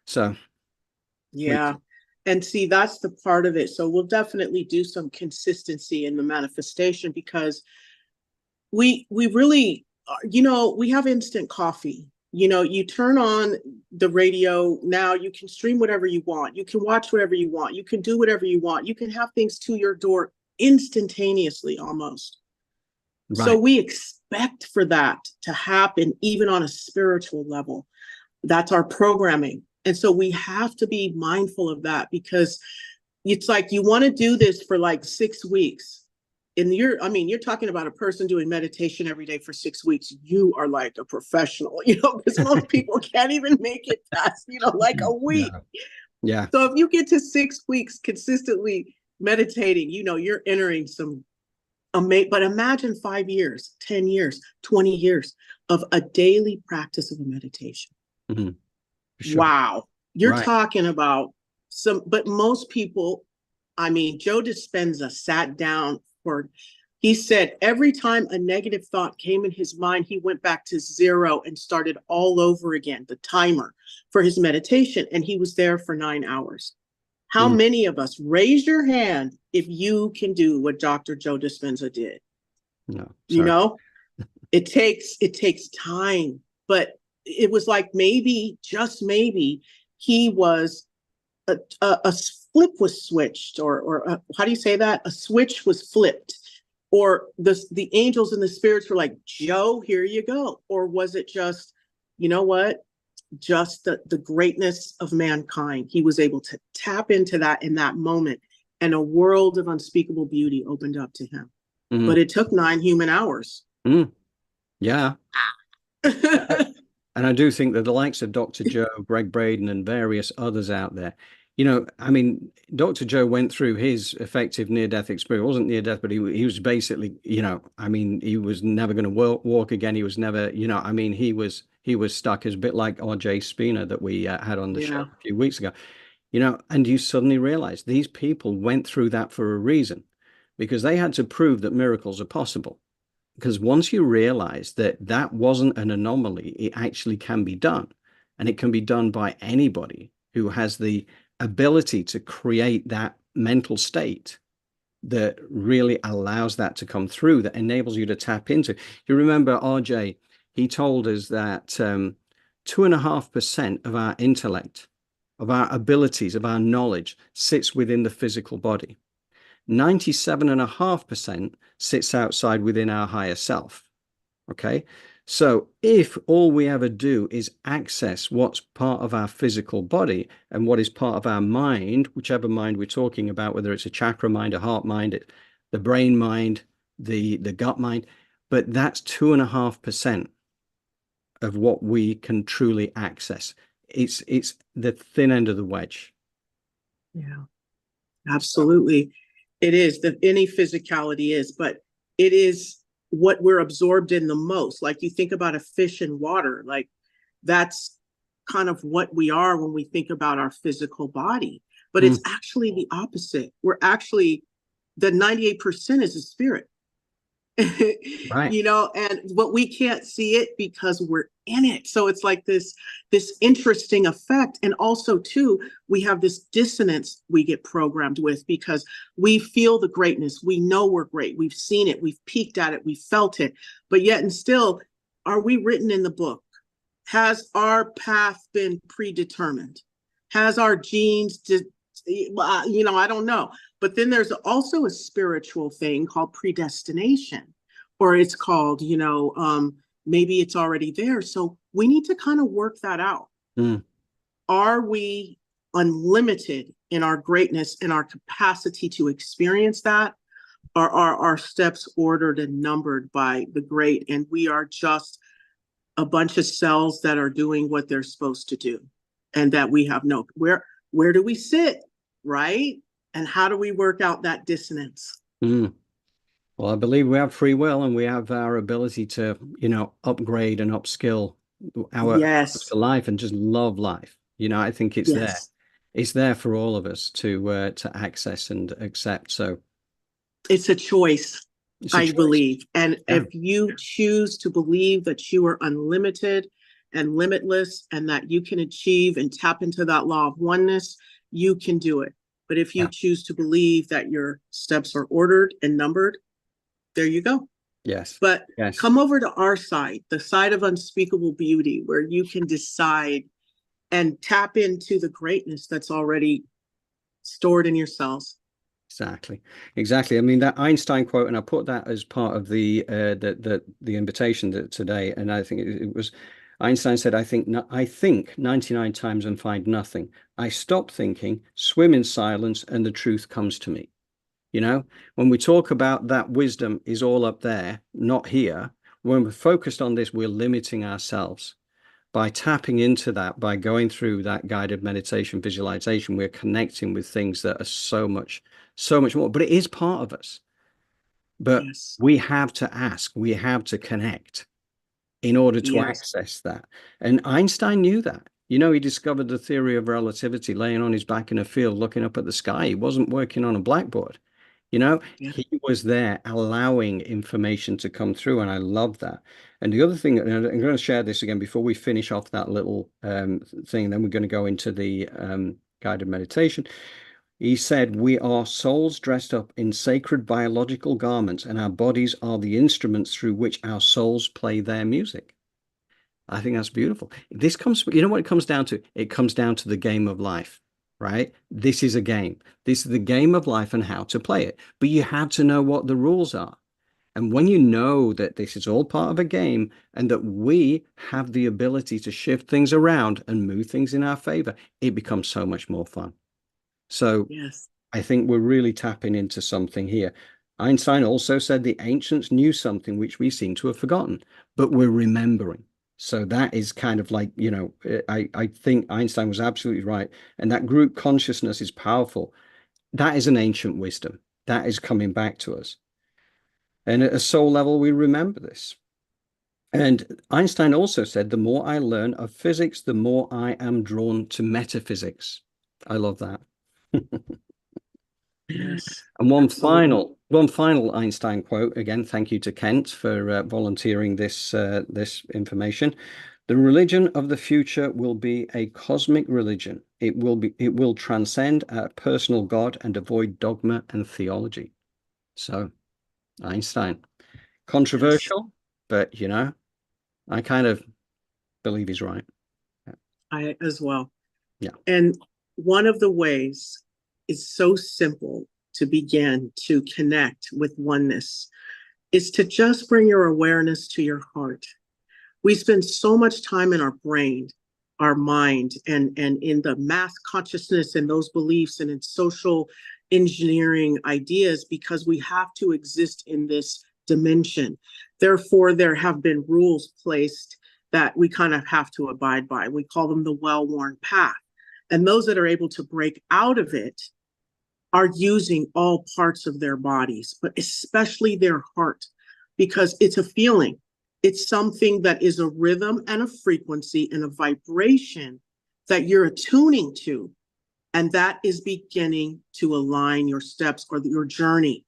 So Yeah. And see, that's the part of it. So we'll definitely do some consistency in the manifestation, because we really, we have instant coffee. You turn on the radio now, you can stream whatever you want. You can watch whatever you want. You can do whatever you want. You can have things to your door instantaneously almost. right. So we expect for that to happen, even on a spiritual level. That's our programming. And so we have to be mindful of that, because it's like you want to do this for like 6 weeks. And you're talking about a person doing meditation every day for 6 weeks. You are like a professional, because most people can't even make it past, like a week. Yeah. So if you get to 6 weeks consistently meditating, you're entering some but imagine 5 years, 10 years, 20 years of a daily practice of a meditation. Mm-hmm. Sure. Wow. You're Right. talking about but most people, Joe Dispenza sat down he said every time a negative thought came in his mind, he went back to 0 and started all over again, the timer for his meditation. And he was there for 9 hours. How many of us, raise your hand if you can do what Dr. Joe Dispenza did? No, sorry. It takes time, but it was like maybe, just maybe, he was a flip was switched, or how do you say that? A switch was flipped, or the angels and the spirits were like, Joe, here you go. Or was it just, just the greatness of mankind? He was able to tap into that in that moment, and a world of unspeakable beauty opened up to him. Mm-hmm. But it took 9 human hours. Yeah. And I do think that the likes of Dr. Joe, Greg Braden, and various others out there, Dr. Joe went through his effective near-death experience. It wasn't near-death, but he was basically, he was never going to walk again. He was never, he was stuck. As a bit like R.J. Spina that we had on the show a few weeks ago, and you suddenly realize these people went through that for a reason, because they had to prove that miracles are possible. Because once you realize that that wasn't an anomaly, it actually can be done. And it can be done by anybody who has the ability to create that mental state that really allows that to come through, that enables you to tap into. You remember RJ, he told us that 2.5% of our intellect, of our abilities, of our knowledge sits within the physical body. 97.5% sits outside within our higher self. Okay. So if all we ever do is access what's part of our physical body and what is part of our mind, whichever mind we're talking about, whether it's a chakra mind, a heart mind, the brain mind, the gut mind, but that's 2.5% of what we can truly access. It's the thin end of the wedge. Yeah, absolutely. It is that any physicality is, but it is what we're absorbed in the most. Like you think about a fish in water, like that's kind of what we are when we think about our physical body. But it's actually the opposite. We're actually, the 98% is the spirit. Right. And what we can't see it because we're in it. So it's like this interesting effect. And also too, we have this dissonance we get programmed with, because we feel the greatness. We know we're great. We've seen it. We've peeked at it. We felt it. But yet and still, are we written in the book? Has our path been predetermined? Has our genes, I don't know. But then there's also a spiritual thing called predestination. Or it's called, maybe it's already there. So we need to kind of work that out. Are we unlimited in our greatness and our capacity to experience that? Or are our steps ordered and numbered by the great? And we are just a bunch of cells that are doing what they're supposed to do. And that we have where do we sit, right? And how do we work out that dissonance? Well, I believe we have free will, and we have our ability to, upgrade and upskill our life and just love life. I think it's there. It's there for all of us to access and accept. So it's a choice. It's a I choice. believe. And Yeah. if you choose to believe that you are unlimited and limitless and that you can achieve and tap into that law of oneness, you can do it. But if you Yeah. choose to believe that your steps are ordered and numbered, there you go. Yes. But Yes. come over to our side, the side of unspeakable beauty, where you can decide and tap into the greatness that's already stored in your cells. Exactly. I mean, that Einstein quote, and I put that as part of the invitation today. And I think it was Einstein said, I think 99 times and find nothing. I stop thinking, swim in silence, and the truth comes to me. You know, when we talk about that wisdom is all up there, not here. When we're focused on this, we're limiting ourselves. By tapping into that, by going through that guided meditation visualization, we're connecting with things that are so much more. But it is part of us. But Yes. we have to ask, we have to connect in order to Yes. access that. And Einstein knew that. You know, he discovered the theory of relativity laying on his back in a field, looking up at the sky. He wasn't working on a blackboard. You know, Yeah. he was there allowing information to come through, and I love that. And the other thing, and I'm going to share this again before we finish off that little thing, then we're going to go into the guided meditation. He said, we are souls dressed up in sacred biological garments, and our bodies are the instruments through which our souls play their music. I think that's beautiful. This comes, you know what it comes down to? It comes down to the game of life. Right? This is a game. This is the game of life and how to play it. But you have to know what the rules are. And when you know that this is all part of a game and that we have the ability to shift things around and move things in our favor, it becomes so much more fun. So Yes. I think we're really tapping into something here. Einstein also said the ancients knew something which we seem to have forgotten, but we're remembering. So that is kind of like, you know, I think Einstein was absolutely right. And that group consciousness is powerful. That is an ancient wisdom. That is coming back to us. And at a soul level, we remember this. And Einstein also said, the more I learn of physics, the more I am drawn to metaphysics. I love that. Yes. And one Absolutely. final Einstein quote. Again, thank you to Kent for volunteering this information. The religion of the future will be a cosmic religion. It will transcend our personal God and avoid dogma and theology. So, Einstein, controversial, but you know, I kind of believe he's right. I as well. Yeah. And one of the ways is so simple to begin to connect with oneness is to just bring your awareness to your heart. We spend so much time in our brain, our mind, and in the mass consciousness and those beliefs and in social engineering ideas because we have to exist in this dimension. Therefore, there have been rules placed that we kind of have to abide by. We call them the well-worn path. And those that are able to break out of it are using all parts of their bodies, but especially their heart, because it's a feeling. It's something that is a rhythm and a frequency and a vibration that you're attuning to. And that is beginning to align your steps or your journey.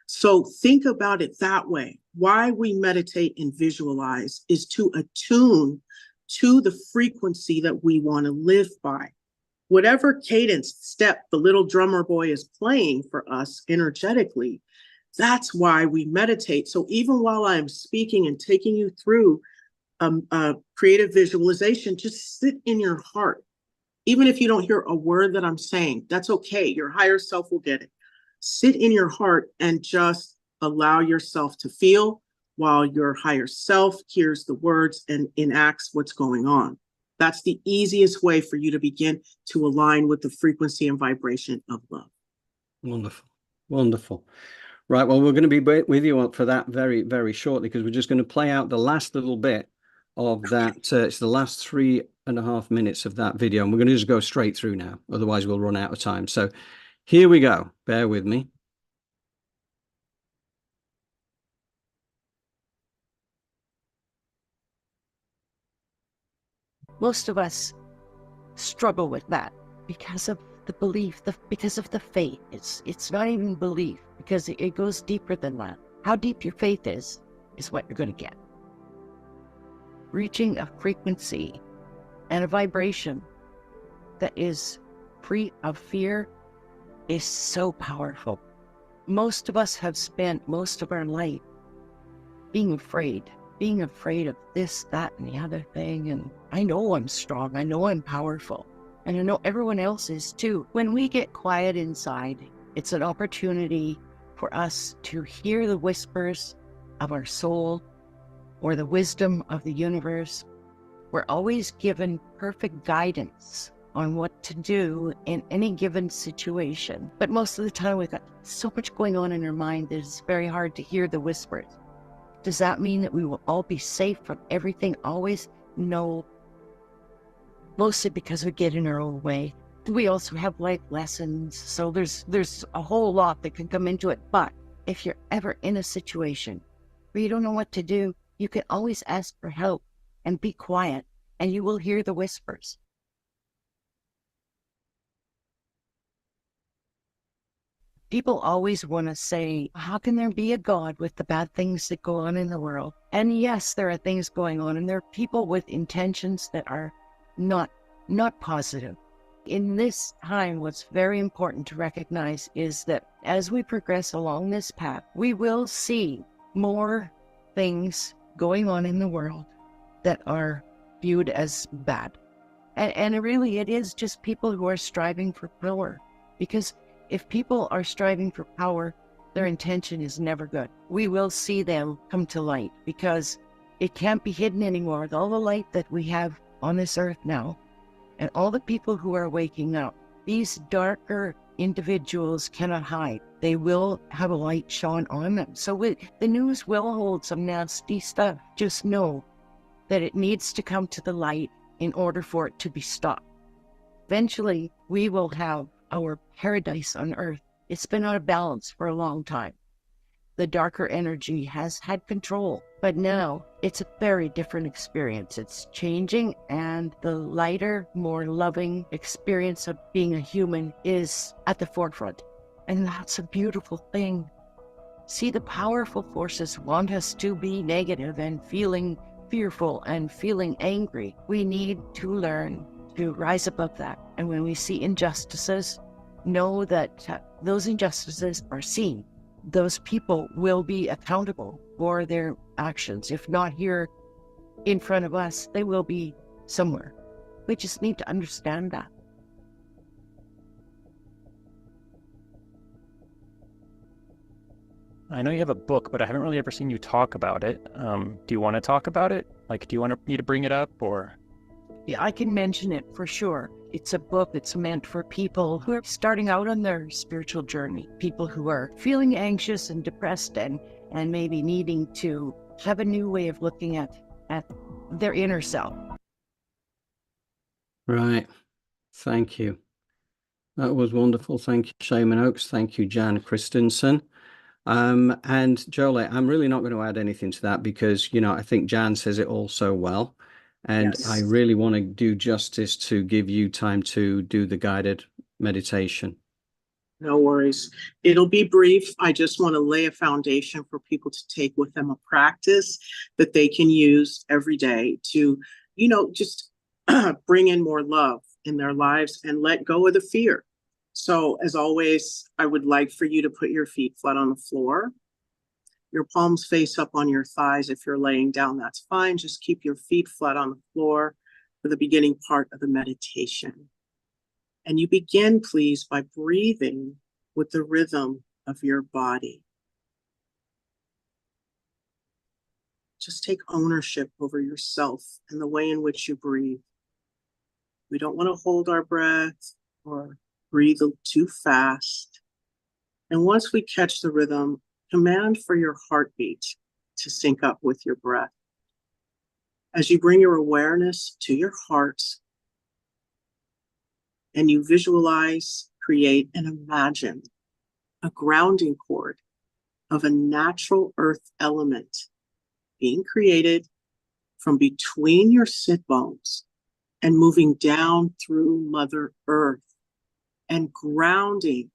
So think about it that way. Why we meditate and visualize is to attune to the frequency that we want to live by. Whatever cadence step the little drummer boy is playing for us energetically, that's why we meditate. So even while I'm speaking and taking you through creative visualization, just sit in your heart. Even if you don't hear a word that I'm saying, that's okay. Your higher self will get it. Sit in your heart and just allow yourself to feel while your higher self hears the words and enacts what's going on. That's the easiest way for you to begin to align with the frequency and vibration of love. Wonderful. Wonderful. Right. Well, we're going to be with you for that very, very shortly because we're just going to play out the last little bit of that. It's the last 3.5 minutes of that video, and we're going to just go straight through now. Otherwise, we'll run out of time. So here we go. Bear with me. Most of us struggle with that because of the belief, because of the faith. It's not even belief, because it goes deeper than that. How deep your faith is what you're going to get. Reaching a frequency and a vibration that is free of fear is so powerful. Most of us have spent most of our life being afraid of this, that, and the other thing. And I know I'm strong. I know I'm powerful. And I know everyone else is too. When we get quiet inside, it's an opportunity for us to hear the whispers of our soul or the wisdom of the universe. We're always given perfect guidance on what to do in any given situation. But most of the time we've got so much going on in our mind that it's very hard to hear the whispers. Does that mean that we will all be safe from everything always? No. Mostly because we get in our own way. We also have life lessons. So there's a whole lot that can come into it. But if you're ever in a situation where you don't know what to do, you can always ask for help and be quiet, and you will hear the whispers. People always want to say, how can there be a God with the bad things that go on in the world? And yes, there are things going on, and there are people with intentions that are not positive. In this time, what's very important to recognize is that as we progress along this path, we will see more things going on in the world that are viewed as bad. And really, it is just people who are striving for power. Because if people are striving for power, their intention is never good. We will see them come to light because it can't be hidden anymore. With all the light that we have on this earth now, and all the people who are waking up, these darker individuals cannot hide. They will have a light shone on them. So the news will hold some nasty stuff. Just know that it needs to come to the light in order for it to be stopped. Eventually, we will have our paradise on earth. It's been out of balance for a long time. The darker energy has had control, but now it's a very different experience. It's changing, and the lighter, more loving experience of being a human is at the forefront. And that's a beautiful thing. See, the powerful forces want us to be negative and feeling fearful and feeling angry. We need to learn to rise above that. And when we see injustices, know that those injustices are seen. Those people will be accountable for their actions. If not here in front of us, they will be somewhere. We just need to understand that. I know you have a book, but I haven't really ever seen you talk about it. Do you want to talk about it? Like, do you want me to bring it up, or? Yeah, I can mention it for sure. It's a book that's meant for people who are starting out on their spiritual journey, people who are feeling anxious and depressed and maybe needing to have a new way of looking at their inner self. Right. Thank you. That was wonderful. Thank you, Shaman Oaks. Thank you, Jan Christensen. And Jolie, I'm really not going to add anything to that because, I think Jan says it all so well. And Yes. I really want to do justice to give you time to do the guided meditation. No worries. It'll be brief. I just want to lay a foundation for people to take with them, a practice that they can use every day to, just bring in more love in their lives and let go of the fear. So as always, I would like for you to put your feet flat on the floor. Your palms face up on your thighs. If you're laying down, that's fine. Just keep your feet flat on the floor for the beginning part of the meditation. And you begin, please, by breathing with the rhythm of your body. Just take ownership over yourself and the way in which you breathe. We don't want to hold our breath or breathe too fast. And once we catch the rhythm, command for your heartbeat to sync up with your breath. As you bring your awareness to your heart and you visualize, create, and imagine a grounding cord of a natural earth element being created from between your sit bones and moving down through Mother Earth and grounding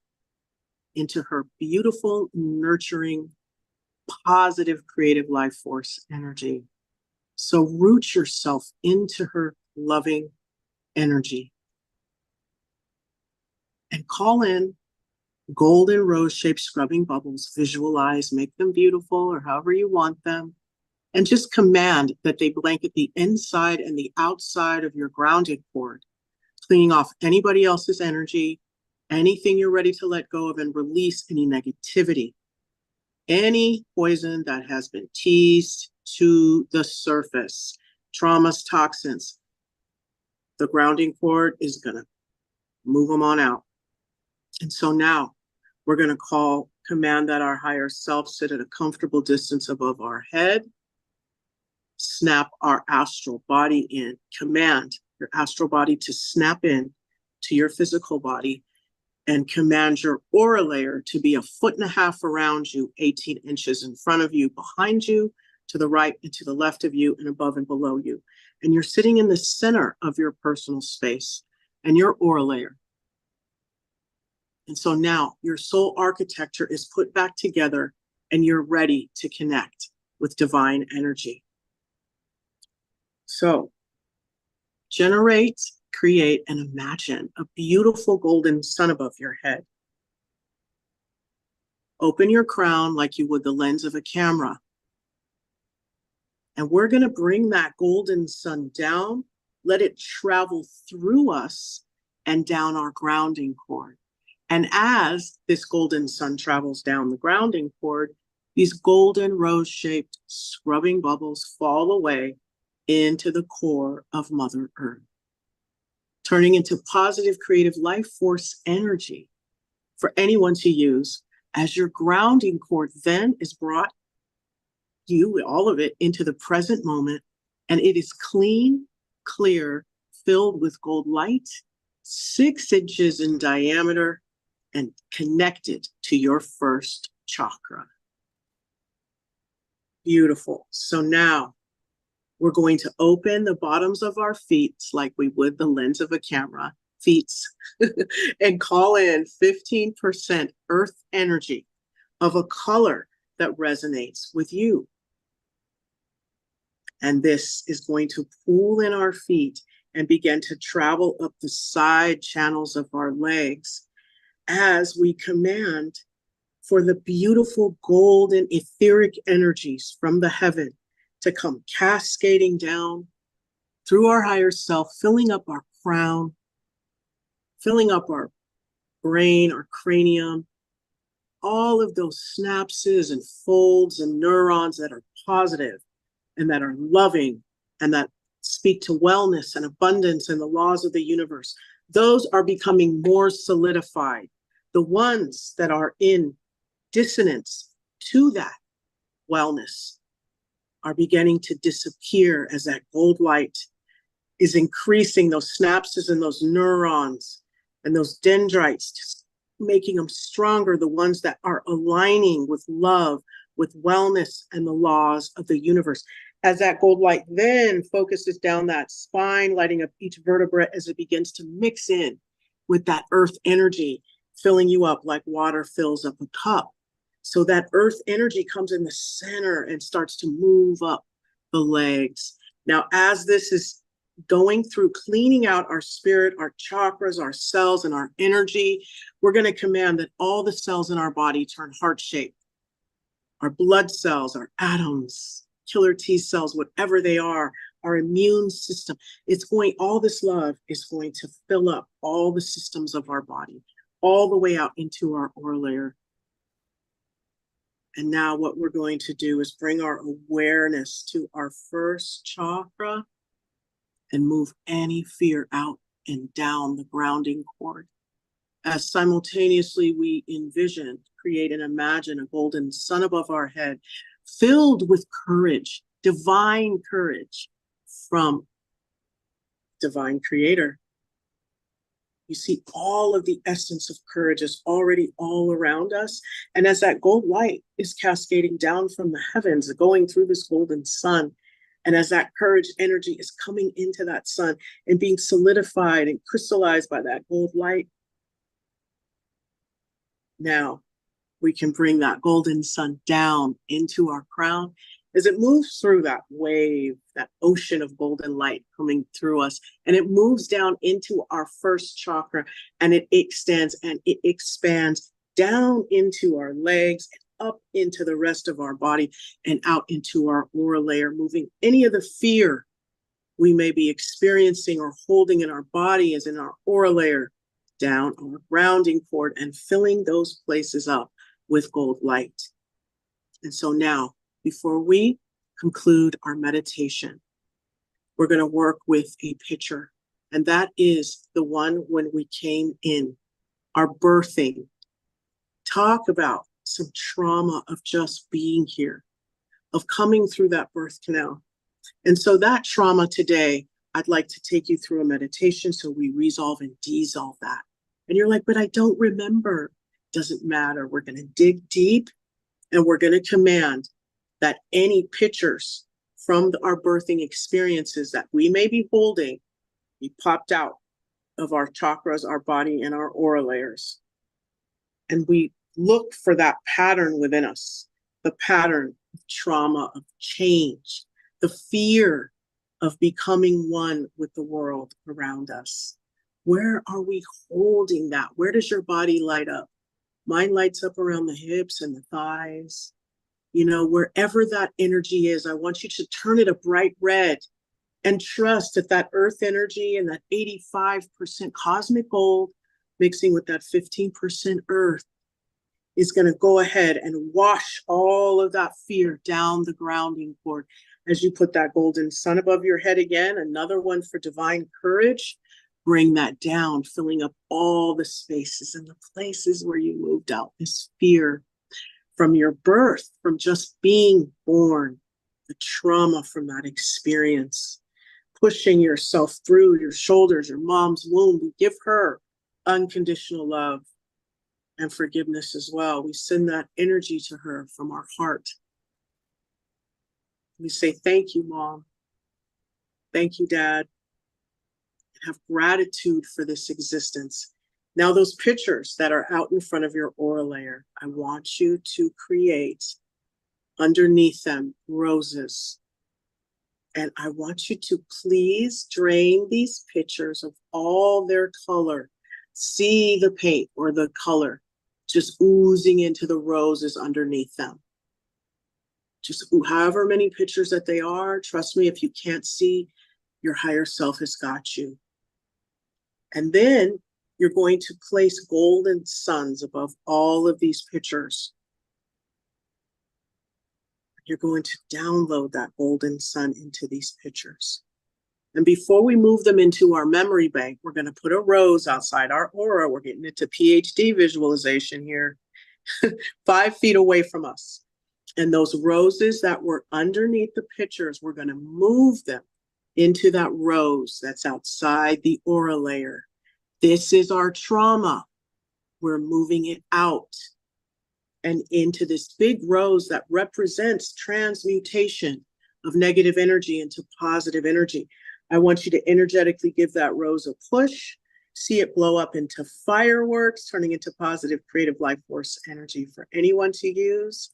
into her beautiful, nurturing positive creative life force energy. So root yourself into her loving energy and call in golden rose-shaped scrubbing bubbles. Visualize, make them beautiful or however you want them, and just command that they blanket the inside and the outside of your grounded cord, cleaning off anybody else's energy, anything you're ready to let go of, and release any negativity, any poison that has been teased to the surface, traumas, toxins. The grounding cord is going to move them on out. And so now we're going to command that our higher self sit at a comfortable distance above our head. Snap our astral body in. Command your astral body to snap in to your physical body, and command your aura layer to be 1.5 feet around you, 18 inches in front of you, behind you, to the right and to the left of you, and above and below you. And you're sitting in the center of your personal space and your aura layer. And so now your soul architecture is put back together and you're ready to connect with divine energy. So generate, create, and imagine a beautiful golden sun above your head. Open your crown like you would the lens of a camera. And we're going to bring that golden sun down, let it travel through us and down our grounding cord. And as this golden sun travels down the grounding cord, these golden rose-shaped scrubbing bubbles fall away into the core of Mother Earth, turning into positive creative life force energy for anyone to use as your grounding cord then is brought, you, all of it, into the present moment, and it is clean, clear, filled with gold light, 6 inches in diameter, and connected to your first chakra. Beautiful. So now we're going to open the bottoms of our feet like we would the lens of a camera, feet, and call in 15% earth energy of a color that resonates with you. And this is going to pool in our feet and begin to travel up the side channels of our legs as we command for the beautiful golden etheric energies from the heaven to come cascading down through our higher self, filling up our crown, filling up our brain, our cranium, all of those synapses and folds and neurons that are positive and that are loving and that speak to wellness and abundance and the laws of the universe. Those are becoming more solidified. The ones that are in dissonance to that wellness are beginning to disappear as that gold light is increasing those synapses and those neurons and those dendrites, just making them stronger, the ones that are aligning with love, with wellness and the laws of the universe. As that gold light then focuses down that spine, lighting up each vertebra as it begins to mix in with that earth energy, filling you up like water fills up a cup. So that earth energy comes in the center and starts to move up the legs. Now, as this is going through cleaning out our spirit, our chakras, our cells, and our energy, we're going to command that all the cells in our body turn heart-shaped. Our blood cells, our atoms, killer T cells, whatever they are, our immune system, all this love is going to fill up all the systems of our body, all the way out into our aura layer. And now what we're going to do is bring our awareness to our first chakra and move any fear out and down the grounding cord. As simultaneously we envision, create, and imagine a golden sun above our head, filled with courage, divine courage from divine creator. You see all of the essence of courage is already all around us. And as that gold light is cascading down from the heavens, going through this golden sun, and as that courage energy is coming into that sun and being solidified and crystallized by that gold light, now we can bring that golden sun down into our crown as it moves through that wave, that ocean of golden light coming through us. And it moves down into our first chakra, and it extends and it expands down into our legs, up into the rest of our body, and out into our aura layer, moving any of the fear we may be experiencing or holding in our body as in our aura layer down our grounding cord and filling those places up with gold light. And so now, before we conclude our meditation, we're going to work with a picture, and that is the one when we came in, our birthing. Talk about some trauma of just being here, of coming through that birth canal. And so that trauma today, I'd like to take you through a meditation so we resolve and dissolve that. And you're like, but I don't remember. Doesn't matter. We're going to dig deep, and we're going to command that any pictures from our birthing experiences that we may be holding be popped out of our chakras, our body, and our aura layers. And we look for that pattern within us, the pattern of trauma, of change, the fear of becoming one with the world around us. Where are we holding that? Where does your body light up? Mine lights up around the hips and the thighs. You know, wherever that energy is, I want you to turn it a bright red and trust that that earth energy and that 85% cosmic gold mixing with that 15% earth is going to go ahead and wash all of that fear down the grounding cord. As you put that golden sun above your head again, another one for divine courage, bring that down, filling up all the spaces and the places where you moved out this fear from your birth, from just being born, the trauma from that experience, pushing yourself through your shoulders, your mom's womb. We give her unconditional love and forgiveness as well. We send that energy to her from our heart. We say, thank you, Mom. Thank you, Dad. And have gratitude for this existence. Now, those pictures that are out in front of your aura layer, I want you to create underneath them roses. And I want you to please drain these pictures of all their color. See the paint or the color just oozing into the roses underneath them. Just however many pictures that they are, trust me, if you can't see, your higher self has got you. And then you're going to place golden suns above all of these pictures. You're going to download that golden sun into these pictures. And before we move them into our memory bank, we're going to put a rose outside our aura. We're getting into PhD visualization here, 5 feet away from us. And those roses that were underneath the pictures, we're going to move them into that rose that's outside the aura layer. This is our trauma. We're moving it out and into this big rose that represents transmutation of negative energy into positive energy. I want you to energetically give that rose a push, see it blow up into fireworks, turning into positive creative life force energy for anyone to use.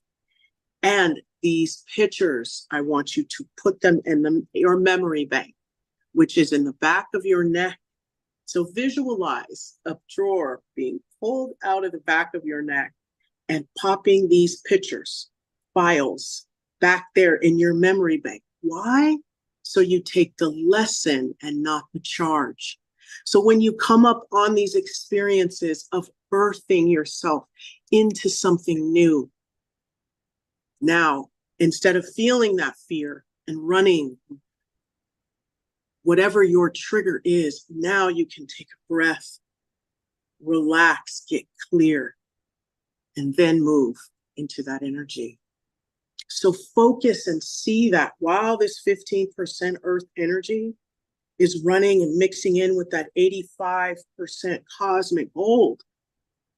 And these pictures, I want you to put them in your memory bank, which is in the back of your neck. So visualize a drawer being pulled out of the back of your neck and popping these pictures, files, back there in your memory bank. Why? So you take the lesson and not the charge. So when you come up on these experiences of birthing yourself into something new, now, instead of feeling that fear and running, whatever your trigger is, now you can take a breath, relax, get clear, and then move into that energy. So focus and see that while this 15% earth energy is running and mixing in with that 85% cosmic gold,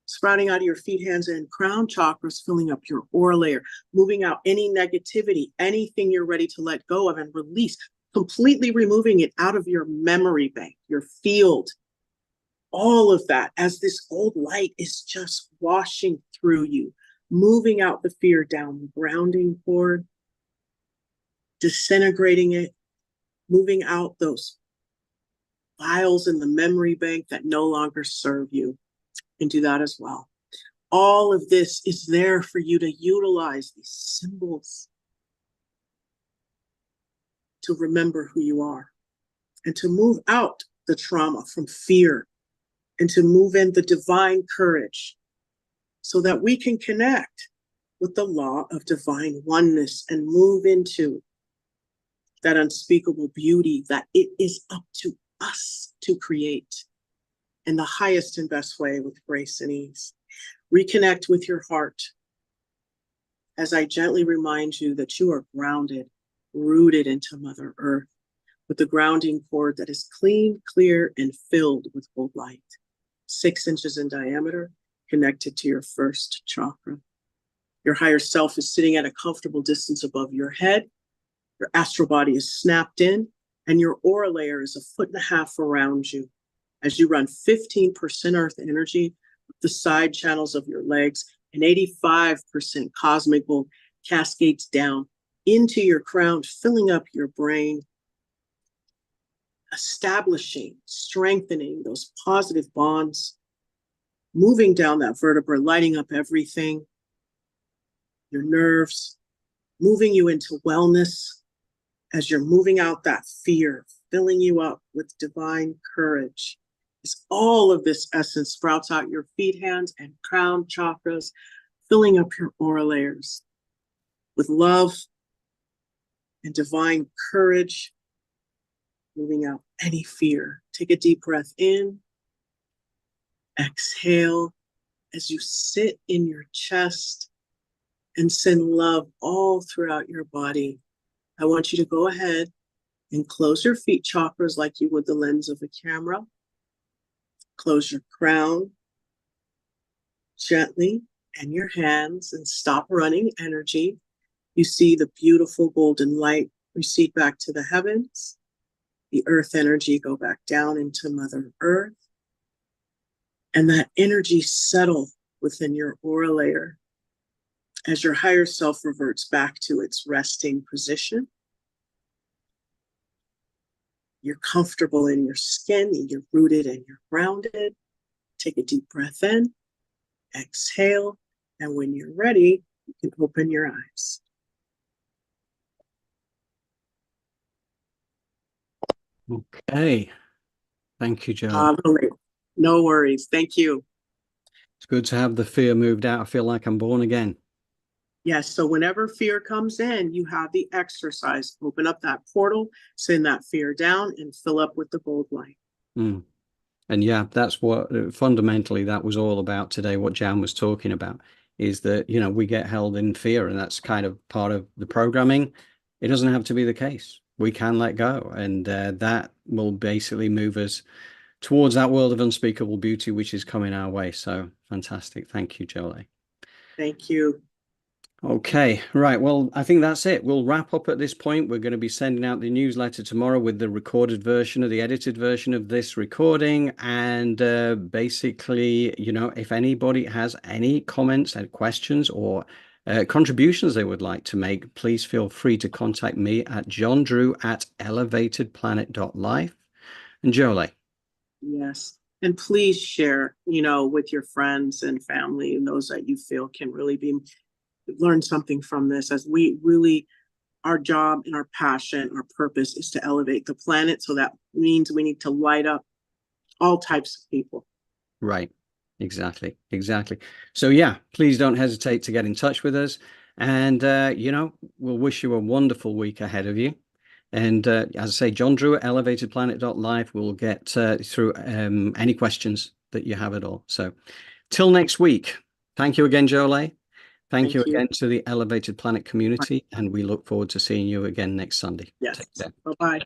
sprouting out of your feet, hands, and crown chakras, filling up your aura layer, moving out any negativity, anything you're ready to let go of and release, completely removing it out of your memory bank, your field, all of that, as this gold light is just washing through you, moving out the fear down the grounding cord, disintegrating it, moving out those files in the memory bank that no longer serve you. And do that as well. All of this is there for you to utilize these symbols to remember who you are and to move out the trauma from fear and to move in the divine courage so that we can connect with the law of divine oneness and move into that unspeakable beauty that it is up to us to create in the highest and best way with grace and ease. Reconnect with your heart as I gently remind you that you are grounded, rooted into Mother Earth with the grounding cord that is clean, clear, and filled with gold light, 6 inches in diameter, connected to your first chakra. Your higher self is sitting at a comfortable distance above your head. Your astral body is snapped in, and your aura layer is 1.5 feet around you. As you run 15% earth energy up the side channels of your legs and 85% cosmic gold cascades down into your crown, filling up your brain, establishing, strengthening those positive bonds, moving down that vertebra, lighting up everything, your nerves, moving you into wellness as you're moving out that fear, filling you up with divine courage. As all of this essence sprouts out your feet, hands, and crown chakras, filling up your aura layers with love and divine courage, moving out any fear. Take a deep breath in, exhale as you sit in your chest and send love all throughout your body. I want you to go ahead and close your feet chakras like you would the lens of a camera. Close your crown gently and your hands and stop running energy. You see the beautiful golden light recede back to the heavens. The earth energy go back down into Mother Earth. And that energy settle within your aura layer as your higher self reverts back to its resting position. You're comfortable in your skin, you're rooted and you're grounded. Take a deep breath in, exhale, and when you're ready, you can open your eyes. Okay. Thank you, Joe. No worries. Thank you. It's good to have the fear moved out. I feel like I'm born again. Yes, so whenever fear comes in, you have the exercise. Open up that portal, send that fear down, and fill up with the gold light. Mm. And yeah, that's what fundamentally that was all about today. What Jan was talking about is that, you know, we get held in fear, and that's kind of part of the programming. It doesn't have to be the case. We can let go, and that will basically move us towards that world of unspeakable beauty, which is coming our way. So fantastic. Thank you, Jolie. Thank you. Okay, right. Well, I think that's it. We'll wrap up at this point. We're going to be sending out the newsletter tomorrow with the recorded version of the edited version of this recording. And basically, you know, if anybody has any comments and questions or contributions they would like to make, please feel free to contact me at johndrew@elevatedplanet.life. And Jolie. Yes. And please share, you know, with your friends and family and those that you feel can really learn something from this, as we really, our job and our passion, our purpose is to elevate the planet. So that means we need to light up all types of people. Right. Exactly. Exactly. So yeah, please don't hesitate to get in touch with us. And, you know, we'll wish you a wonderful week ahead of you. And as I say, John Drew at elevatedplanet.life will get through any questions that you have at all. So till next week. Thank you again, Jolie. Thank you again to the Elevated Planet community, and we look forward to seeing you again next Sunday. Yes. Bye-bye.